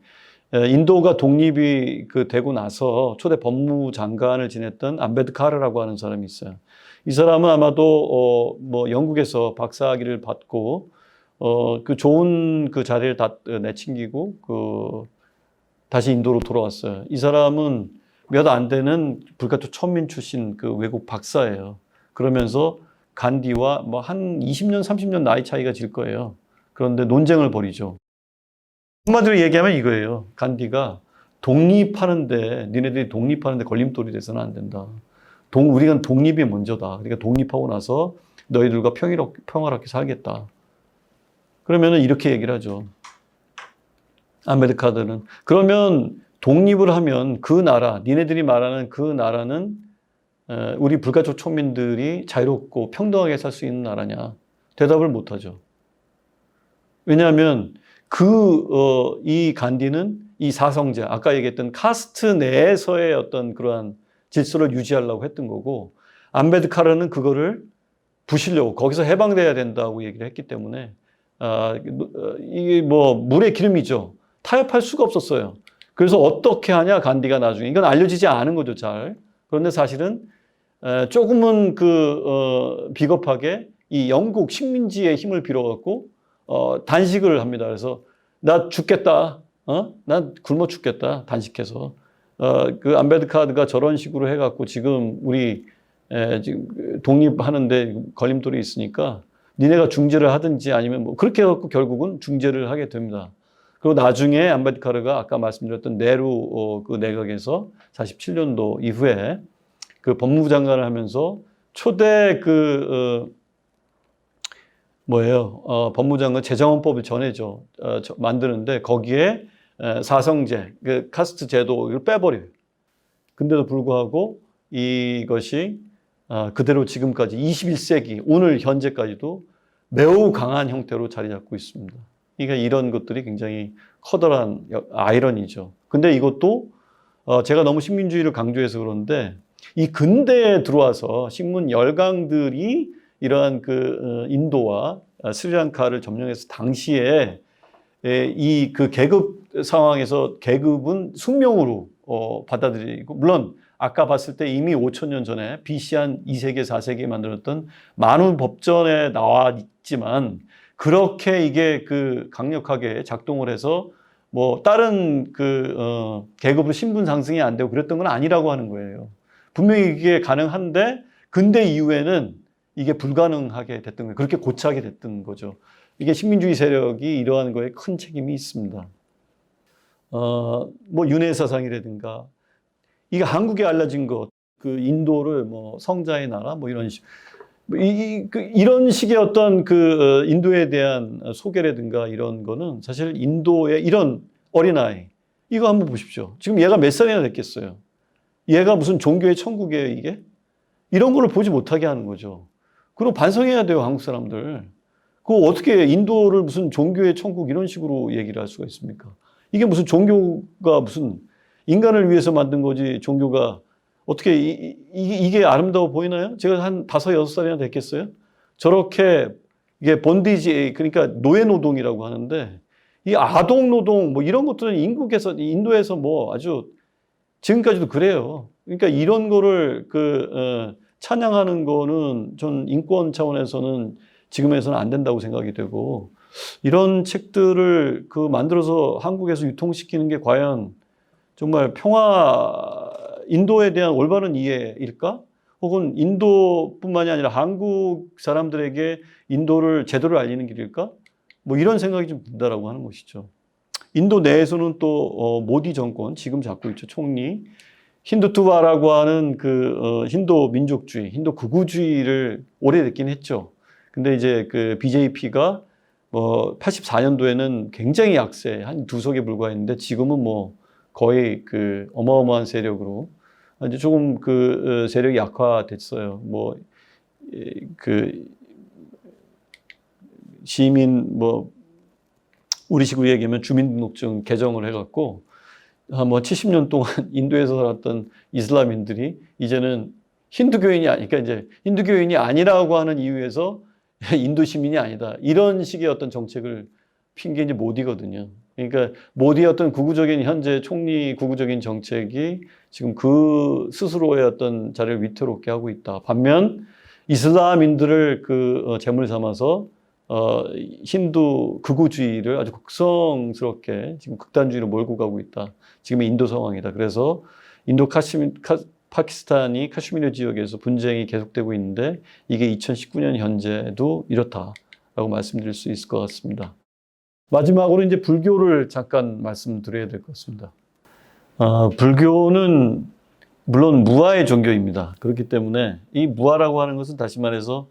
인도가 독립이 되고 나서 초대 법무장관을 지냈던 암베드카르라고 하는 사람이 있어요. 이 사람은 아마도 영국에서 박사학위를 받고 좋은 자리를 다 내친기고 다시 인도로 돌아왔어요. 이 사람은 몇 안 되는 불가촉 천민 출신 외국 박사예요. 그러면서 간디와 한 20년, 30년 나이 차이가 질 거예요. 그런데 논쟁을 벌이죠. 한마디로 얘기하면 이거예요. 간디가 독립하는데, 니네들이 독립하는데 걸림돌이 돼서는 안 된다. 우리가 독립이 먼저다. 그러니까 독립하고 나서 너희들과 평화롭게 살겠다. 그러면은 이렇게 얘기를 하죠. 아메리카들은. 그러면 독립을 하면 그 나라, 니네들이 말하는 그 나라는 우리 불가촉 총민들이 자유롭고 평등하게 살 수 있는 나라냐? 대답을 못 하죠. 왜냐하면 이 간디는 이 사성제, 아까 얘기했던 카스트 내에서의 어떤 그러한 질서를 유지하려고 했던 거고, 암베드카르는 그거를 부시려고, 거기서 해방돼야 된다고 얘기를 했기 때문에 이게 뭐 물의 기름이죠. 타협할 수가 없었어요. 그래서 어떻게 하냐 간디가 나중에 이건 알려지지 않은 거죠, 잘. 그런데 사실은 조금은 비겁하게 이 영국 식민지의 힘을 빌어갖고 단식을 합니다. 그래서 나 죽겠다, 난 굶어 죽겠다 단식해서 그 암베드카드가 저런 식으로 해갖고 지금 우리 지금 독립하는데 걸림돌이 있으니까 니네가 중재를 하든지 아니면 뭐 그렇게 해갖고 결국은 중재를 하게 됩니다. 그리고 나중에 암베드카르가 아까 말씀드렸던 네루 그 내각에서 47년도 이후에 그 법무부 장관을 하면서 초대 법무부 장관 재정헌법을 전해죠. 만드는데 거기에 사성제, 그 카스트 제도를 빼버려요. 근데도 불구하고 이것이 그대로 지금까지 21세기 오늘 현재까지도 매우 강한 형태로 자리 잡고 있습니다. 그러니까 이런 것들이 굉장히 커다란 아이러니죠. 근데 이것도 제가 너무 식민주의를 강조해서 그런데 이 근대에 들어와서 식민 열강들이 이러한 인도와 스리랑카를 점령해서 당시에 이 계급 상황에서 계급은 숙명으로 받아들이고 물론 아까 봤을 때 이미 5,000년 전에 BC 한 2세기, 4세기에 만들었던 만우 법전에 나와 있지만 그렇게 이게 강력하게 작동을 해서 뭐 다른 계급으로 신분 상승이 안 되고 그랬던 건 아니라고 하는 거예요. 분명히 이게 가능한데 근대 이후에는 이게 불가능하게 됐던 거예요. 그렇게 고착이 됐던 거죠. 이게 식민주의 세력이 이러한 거에 큰 책임이 있습니다. 뭐 윤회 사상이라든가 이게 한국에 알려진 것, 인도를 뭐 성자의 나라 뭐 이런 식, 이런 식의 어떤 인도에 대한 소개라든가 이런 거는 사실 인도의 이런 어린아이 이거 한번 보십시오. 지금 얘가 몇 살이나 됐겠어요. 얘가 무슨 종교의 천국이에요, 이게? 이런 거를 보지 못하게 하는 거죠. 그럼 반성해야 돼요, 한국 사람들. 그거 어떻게 인도를 무슨 종교의 천국 이런 식으로 얘기를 할 수가 있습니까? 이게 무슨 종교가 무슨 인간을 위해서 만든 거지 종교가 어떻게 이게 아름다워 보이나요? 제가 한 5, 6살이나 됐겠어요? 저렇게 이게 본디지 그러니까 노예 노동이라고 하는데 이 아동 노동 뭐 이런 것들은 인도에서 뭐 아주 지금까지도 그래요. 그러니까 이런 거를 찬양하는 거는 전 인권 차원에서는 지금에서는 안 된다고 생각이 되고 이런 책들을 만들어서 한국에서 유통시키는 게 과연 정말 인도에 대한 올바른 이해일까? 혹은 인도뿐만이 아니라 한국 사람들에게 인도를 제대로 알리는 길일까? 뭐 이런 생각이 좀 든다라고 하는 것이죠. 인도 내에서는 또 모디 정권 지금 잡고 있죠. 총리 힌두투바라고 하는 힌두 민족주의, 힌두 극우주의를 오래됐긴 했죠. 근데 이제 BJP가 뭐 84년도에는 굉장히 약세, 한 2석에 불과했는데 지금은 뭐 거의 어마어마한 세력으로 이제 조금 세력이 약화됐어요. 뭐 시민 뭐 우리식으로 얘기하면 주민등록증 개정을 해갖고 뭐 70년 동안 인도에서 살았던 이슬람인들이 이제는 그러니까 이제 힌두교인이 아니라고 하는 이유에서 인도 시민이 아니다. 이런 식의 어떤 정책을 핀 게 이제 모디거든요. 그러니까 모디의 어떤 현재 총리 극우적인 정책이 지금 스스로의 어떤 자리를 위태롭게 하고 있다. 반면 이슬람인들을 제물 삼아서 힌두 극우주의를 아주 극성스럽게 지금 극단주의로 몰고 가고 있다. 지금의 인도 상황이다. 그래서 인도 파키스탄이 카슈미르 지역에서 분쟁이 계속되고 있는데 이게 2019년 현재도 이렇다라고 말씀드릴 수 있을 것 같습니다. 마지막으로 이제 불교를 잠깐 말씀드려야 될 것 같습니다. 불교는 물론 무아의 종교입니다. 그렇기 때문에 이 무아라고 하는 것은 다시 말해서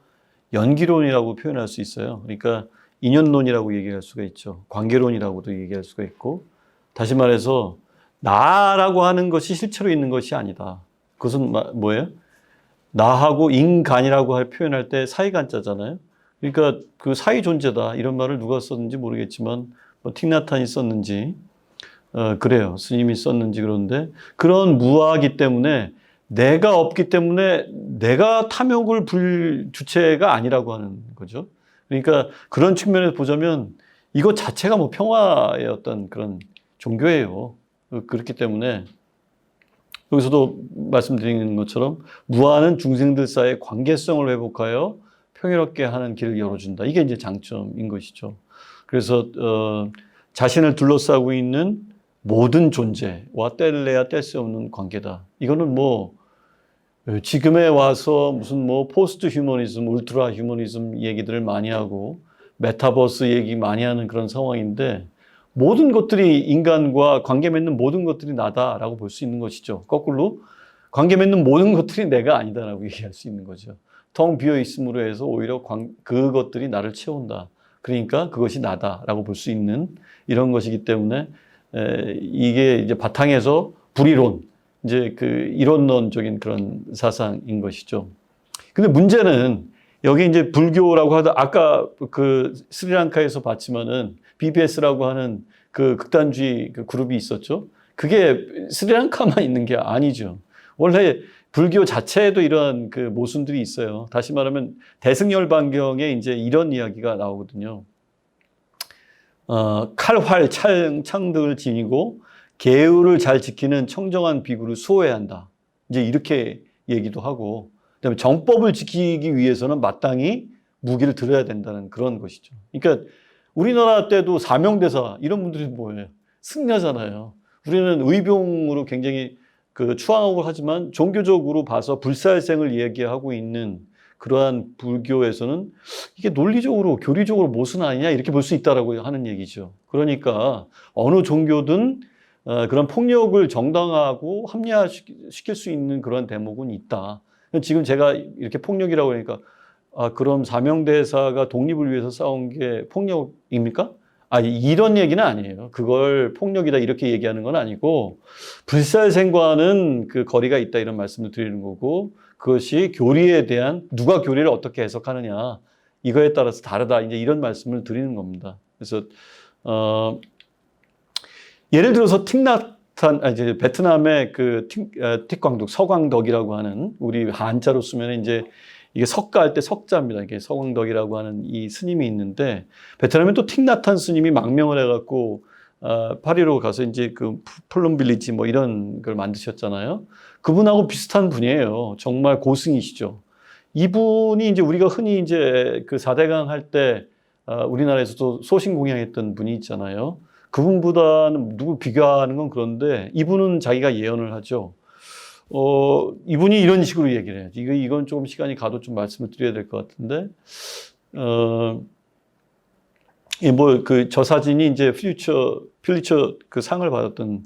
연기론이라고 표현할 수 있어요. 그러니까 인연론이라고 얘기할 수가 있죠. 관계론이라고도 얘기할 수가 있고 다시 말해서 나라고 하는 것이 실체로 있는 것이 아니다. 그것은 뭐예요? 나하고 인간이라고 표현할 때 사이간자잖아요. 그러니까 사이 존재다 이런 말을 누가 썼는지 모르겠지만 뭐 틱나탄이 썼는지 그래요. 스님이 썼는지 그런데 그런 무아이기 때문에 내가 없기 때문에 내가 탐욕을 불 주체가 아니라고 하는 거죠. 그러니까 그런 측면에서 보자면 이것 자체가 뭐 평화의 어떤 그런 종교예요. 그렇기 때문에 여기서도 말씀드린 것처럼 무한한 중생들 사이의 관계성을 회복하여 평화롭게 하는 길을 열어준다. 이게 이제 장점인 것이죠. 그래서 자신을 둘러싸고 있는 모든 존재와 뗄래야 뗄 수 없는 관계다. 이거는 뭐 지금에 와서 무슨 뭐 포스트 휴머니즘, 울트라 휴머니즘 얘기들을 많이 하고 메타버스 얘기 많이 하는 그런 상황인데 모든 것들이 인간과 관계 맺는 모든 것들이 나다라고 볼 수 있는 것이죠. 거꾸로 관계 맺는 모든 것들이 내가 아니다라고 얘기할 수 있는 거죠. 텅 비어 있음으로 해서 오히려 그것들이 나를 채운다. 그러니까 그것이 나다라고 볼 수 있는 이런 것이기 때문에 이게 이제 바탕에서 불이론, 이제 그 이론론적인 그런 사상인 것이죠. 근데 문제는 여기 이제 불교라고 하다 아까 그 스리랑카에서 봤지만은 BBS라고 하는 그 극단주의 그 그룹이 있었죠. 그게 스리랑카만 있는 게 아니죠. 원래 불교 자체에도 이러한 그 모순들이 있어요. 다시 말하면 대승열반경에 이제 이런 이야기가 나오거든요. 칼, 활, 창 등을 지니고 계율을 잘 지키는 청정한 비구를 수호해야 한다. 이제 이렇게 얘기도 하고, 그다음에 정법을 지키기 위해서는 마땅히 무기를 들어야 된다는 그런 것이죠. 그러니까 우리나라 때도 사명대사 이런 분들이 뭐예요? 승려잖아요. 우리는 의병으로 굉장히 그 추앙하고 하지만 종교적으로 봐서 불살생을 얘기하고 있는 그러한 불교에서는 이게 논리적으로 교리적으로 모순 아니냐 이렇게 볼 수 있다라고 하는 얘기죠. 그러니까 어느 종교든 그런 폭력을 정당화하고 합리화시킬 수 있는 그런 대목은 있다. 지금 제가 이렇게 폭력이라고 하니까 그럼 사명대사가 독립을 위해서 싸운 게 폭력입니까? 이런 얘기는 아니에요. 그걸 폭력이다 이렇게 얘기하는 건 아니고 불살생과는 그 거리가 있다 이런 말씀을 드리는 거고 그것이 교리에 대한 누가 교리를 어떻게 해석하느냐 이거에 따라서 다르다 이제 이런 말씀을 드리는 겁니다. 그래서 예를 들어서 이제 베트남의 그 틱광독 서광덕이라고 하는 우리 한자로 쓰면 이제 이게 석가할 때 석자입니다. 이게 서광덕이라고 하는 이 스님이 있는데 베트남에 또 틱나탄 스님이 망명을 해갖고 파리로 가서 이제 그 플럼 빌리지 뭐 이런 걸 만드셨잖아요. 그분하고 비슷한 분이에요. 정말 고승이시죠. 이분이 이제 우리가 흔히 이제 그 4대강 할 때 우리나라에서도 소신 공양했던 분이 있잖아요. 그분보다는 누구 비교하는 건 그런데 이분은 자기가 예언을 하죠. 이분이 이런 식으로 얘기를 해요. 이건 조금 시간이 가도 좀 말씀을 드려야 될 것 같은데, 뭐, 저 사진이 이제 필리처 그 상을 받았던,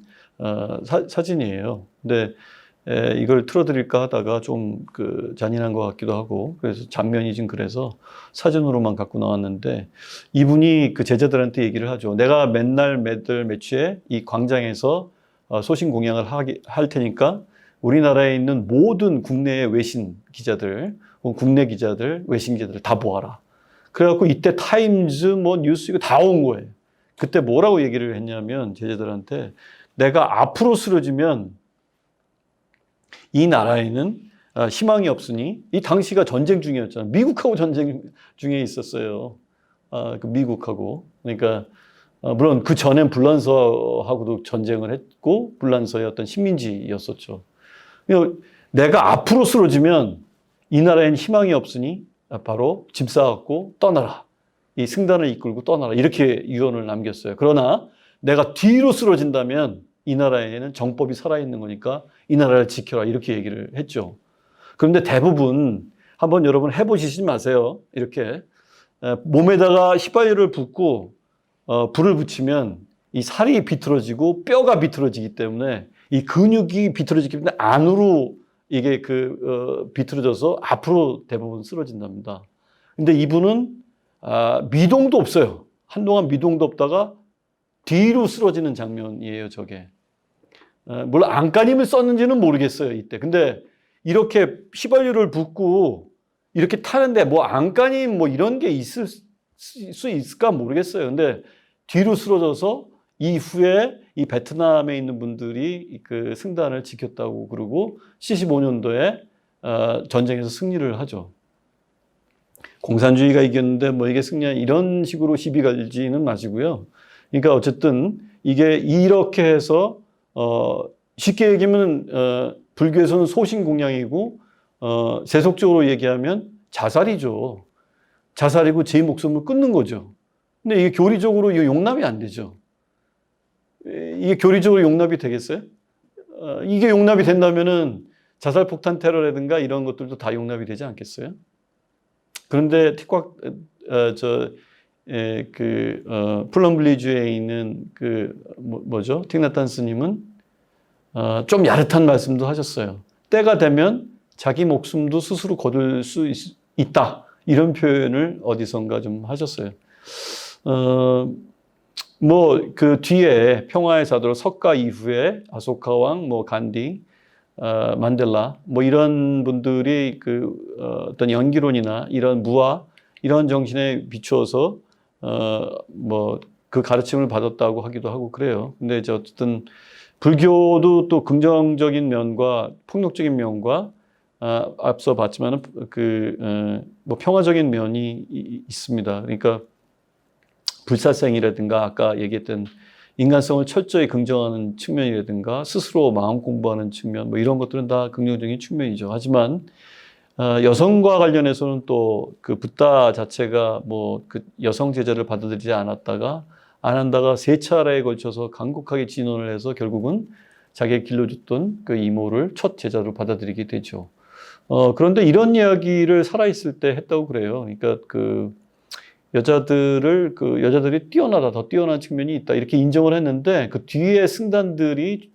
사진이에요. 근데, 이걸 틀어드릴까 하다가 좀 그 잔인한 것 같기도 하고, 그래서 장면이 좀 그래서 사진으로만 갖고 나왔는데, 이분이 그 제자들한테 얘기를 하죠. 내가 맨날 매주에 이 광장에서 소신 공양을 할 테니까, 우리나라에 있는 모든 국내의 외신 기자들, 국내 기자들, 외신 기자들 다 모아라. 그래갖고 이때 타임즈, 뭐 뉴스 이거 다 온 거예요. 그때 뭐라고 얘기를 했냐면 제자들한테 내가 앞으로 쓰러지면 이 나라에는 희망이 없으니 이 당시가 전쟁 중이었잖아요. 미국하고 전쟁 중에 있었어요. 그 미국하고. 그러니까 물론 그 전엔 불란서하고도 전쟁을 했고 불란서의 어떤 식민지였었죠. 내가 앞으로 쓰러지면 이 나라에는 희망이 없으니 바로 짐 싸갖고 떠나라. 이 승단을 이끌고 떠나라. 이렇게 유언을 남겼어요. 그러나 내가 뒤로 쓰러진다면 이 나라에는 정법이 살아있는 거니까 이 나라를 지켜라. 이렇게 얘기를 했죠. 그런데 대부분 한번 여러분 해보시지 마세요. 이렇게 몸에다가 휘발유를 붓고 불을 붙이면 이 살이 비틀어지고 뼈가 비틀어지기 때문에 이 근육이 비틀어지기 때문에 안으로 이게 비틀어져서 앞으로 대부분 쓰러진답니다. 근데 이분은 미동도 없어요. 한동안 미동도 없다가 뒤로 쓰러지는 장면이에요, 저게. 물론 안간힘을 썼는지는 모르겠어요, 이때. 근데 이렇게 휘발유를 붓고 이렇게 타는데 뭐 안간힘 뭐 이런 게 있을 수 있을까 모르겠어요. 근데 뒤로 쓰러져서 이후에 이 베트남에 있는 분들이 그 승단을 지켰다고 그러고 75년도에 전쟁에서 승리를 하죠. 공산주의가 이겼는데 뭐 이게 승리야 이런 식으로 시비 걸지는 마시고요. 그러니까 어쨌든 이게 이렇게 해서 쉽게 얘기하면 불교에서는 소신공양이고 세속적으로 얘기하면 자살이죠. 자살이고 제 목숨을 끊는 거죠. 근데 이게 교리적으로 이게 용납이 안 되죠. 이게 교리적으로 용납이 되겠어요? 이게 용납이 된다면은 자살폭탄 테러라든가 이런 것들도 다 용납이 되지 않겠어요? 그런데 플럼블리주에 있는 뭐죠? 틱나탄 스님은 좀 야릇한 말씀도 하셨어요. 때가 되면 자기 목숨도 스스로 거둘 수 있다. 이런 표현을 어디선가 좀 하셨어요. 그 뒤에 평화의 사도로 석가 이후에 아소카 왕, 간디, 만델라, 이런 분들이 어떤 연기론이나 이런 무아, 이런 정신에 비추어서, 그 가르침을 받았다고 하기도 하고 그래요. 근데 이제 어쨌든 불교도 또 긍정적인 면과 폭력적인 면과, 앞서 봤지만은 평화적인 면이 있습니다. 그러니까 불사생이라든가 아까 얘기했던 인간성을 철저히 긍정하는 측면이라든가 스스로 마음 공부하는 측면 이런 것들은 다 긍정적인 측면이죠. 하지만 여성과 관련해서는 또 그 붓다 자체가 그 여성 제자를 받아들이지 않았다가 안 한다가 3차례에 걸쳐서 간곡하게 진언을 해서 결국은 자기가 길러줬던 그 이모를 첫 제자로 받아들이게 되죠. 그런데 이런 이야기를 살아있을 때 했다고 그래요. 그러니까 여자들이 더 뛰어난 측면이 있다. 이렇게 인정을 했는데 그 뒤에 승단들이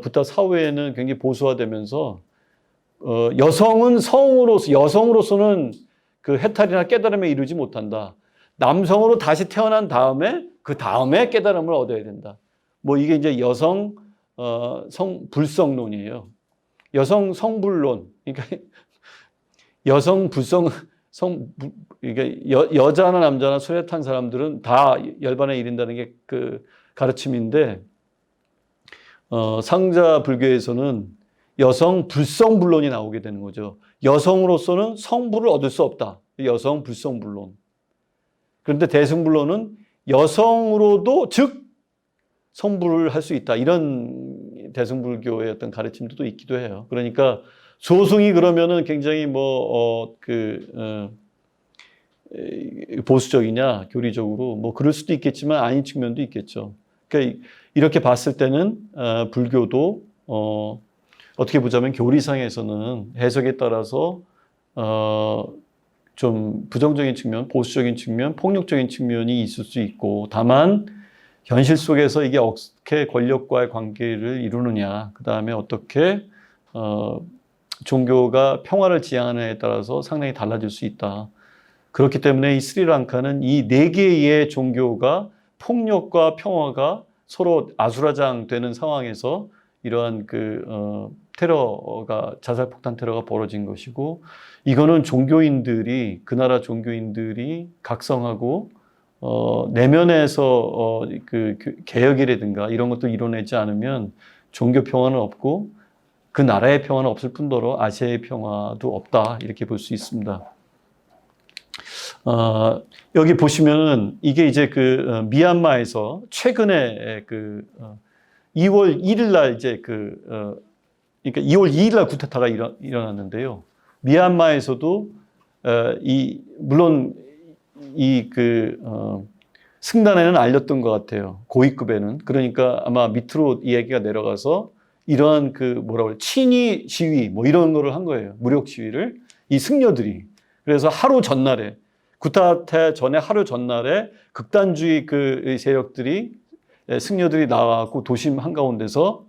붓다 사후에는 굉장히 보수화되면서 여성으로서는 그 해탈이나 깨달음에 이르지 못한다. 남성으로 다시 태어난 다음에 그 다음에 깨달음을 얻어야 된다. 이게 이제 여성 불성론이에요. 여성 성불론. 그러니까 여성 불성 이게 여자나 남자나 술에 탄 사람들은 다 열반에 이른다는 게 그 가르침인데 상자 불교에서는 여성 불성불론이 나오게 되는 거죠. 여성으로서는 성불을 얻을 수 없다. 여성 불성불론. 그런데 대승불론은 여성으로도 즉 성불을 할 수 있다. 이런 대승불교의 어떤 가르침도 있기도 해요. 그러니까 소승이 그러면은 굉장히 보수적이냐, 교리적으로 그럴 수도 있겠지만 아닌 측면도 있겠죠. 그러니까 이렇게 봤을 때는 불교도 어떻게 보자면 교리상에서는 해석에 따라서 좀 부정적인 측면, 보수적인 측면, 폭력적인 측면이 있을 수 있고, 다만 현실 속에서 이게 어떻게 권력과의 관계를 이루느냐, 그 다음에 어떻게 종교가 평화를 지향하느냐에 따라서 상당히 달라질 수 있다. 그렇기 때문에 이 스리랑카는 이 4개의 종교가 폭력과 평화가 서로 아수라장되는 상황에서 이러한 자살폭탄 테러가 벌어진 것이고, 이거는 그 나라 종교인들이 각성하고, 내면에서 개혁이라든가 이런 것도 이뤄내지 않으면 종교 평화는 없고, 그 나라의 평화는 없을 뿐더러 아시아의 평화도 없다. 이렇게 볼 수 있습니다. 여기 보시면은 이게 이제 미얀마에서 최근에 2월 1일 날 그러니까 2월 2일 날 쿠데타가 일어났는데요. 미얀마에서도 물론 승단에는 알렸던 것 같아요. 고위급에는. 그러니까 아마 밑으로 이야기가 내려가서 이러한 친위 시위 이런 거를 한 거예요. 무력 시위를. 이 승려들이. 그래서 하루 전날에 쿠데타 전에 하루 전날에 극단주의 세력들이 승려들이 나와갖고 도심 한가운데서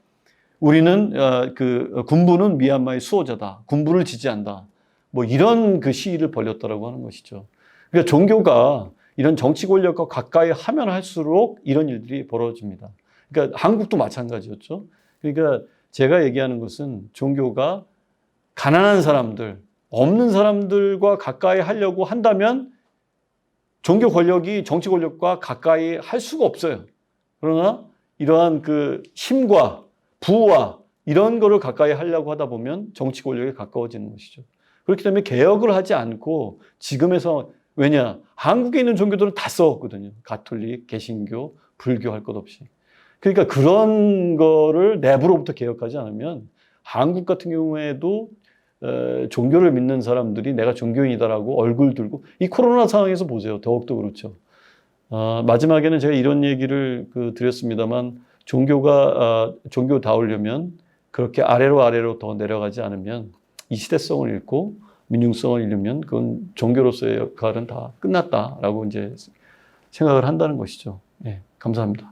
우리는 군부는 미얀마의 수호자다. 군부를 지지한다. 이런 시위를 벌였다라고 하는 것이죠. 그러니까 종교가 이런 정치 권력과 가까이 하면 할수록 이런 일들이 벌어집니다. 그러니까 한국도 마찬가지였죠. 그러니까 제가 얘기하는 것은 종교가 가난한 사람들, 없는 사람들과 가까이 하려고 한다면 종교 권력이 정치 권력과 가까이 할 수가 없어요. 그러나 이러한 힘과 부와 이런 거를 가까이 하려고 하다 보면 정치 권력에 가까워지는 것이죠. 그렇기 때문에 개혁을 하지 않고 지금에서 왜냐? 한국에 있는 종교들은 다 썩었거든요. 가톨릭, 개신교, 불교 할 것 없이. 그러니까 그런 거를 내부로부터 개혁하지 않으면 한국 같은 경우에도 종교를 믿는 사람들이 내가 종교인이다라고 얼굴 들고 이 코로나 상황에서 보세요. 더욱더 그렇죠. 마지막에는 제가 이런 얘기를 드렸습니다만 종교가 종교다우려면 그렇게 아래로 더 내려가지 않으면 이 시대성을 잃고 민중성을 잃으면 그건 종교로서의 역할은 다 끝났다라고 이제 생각을 한다는 것이죠. 예, 감사합니다.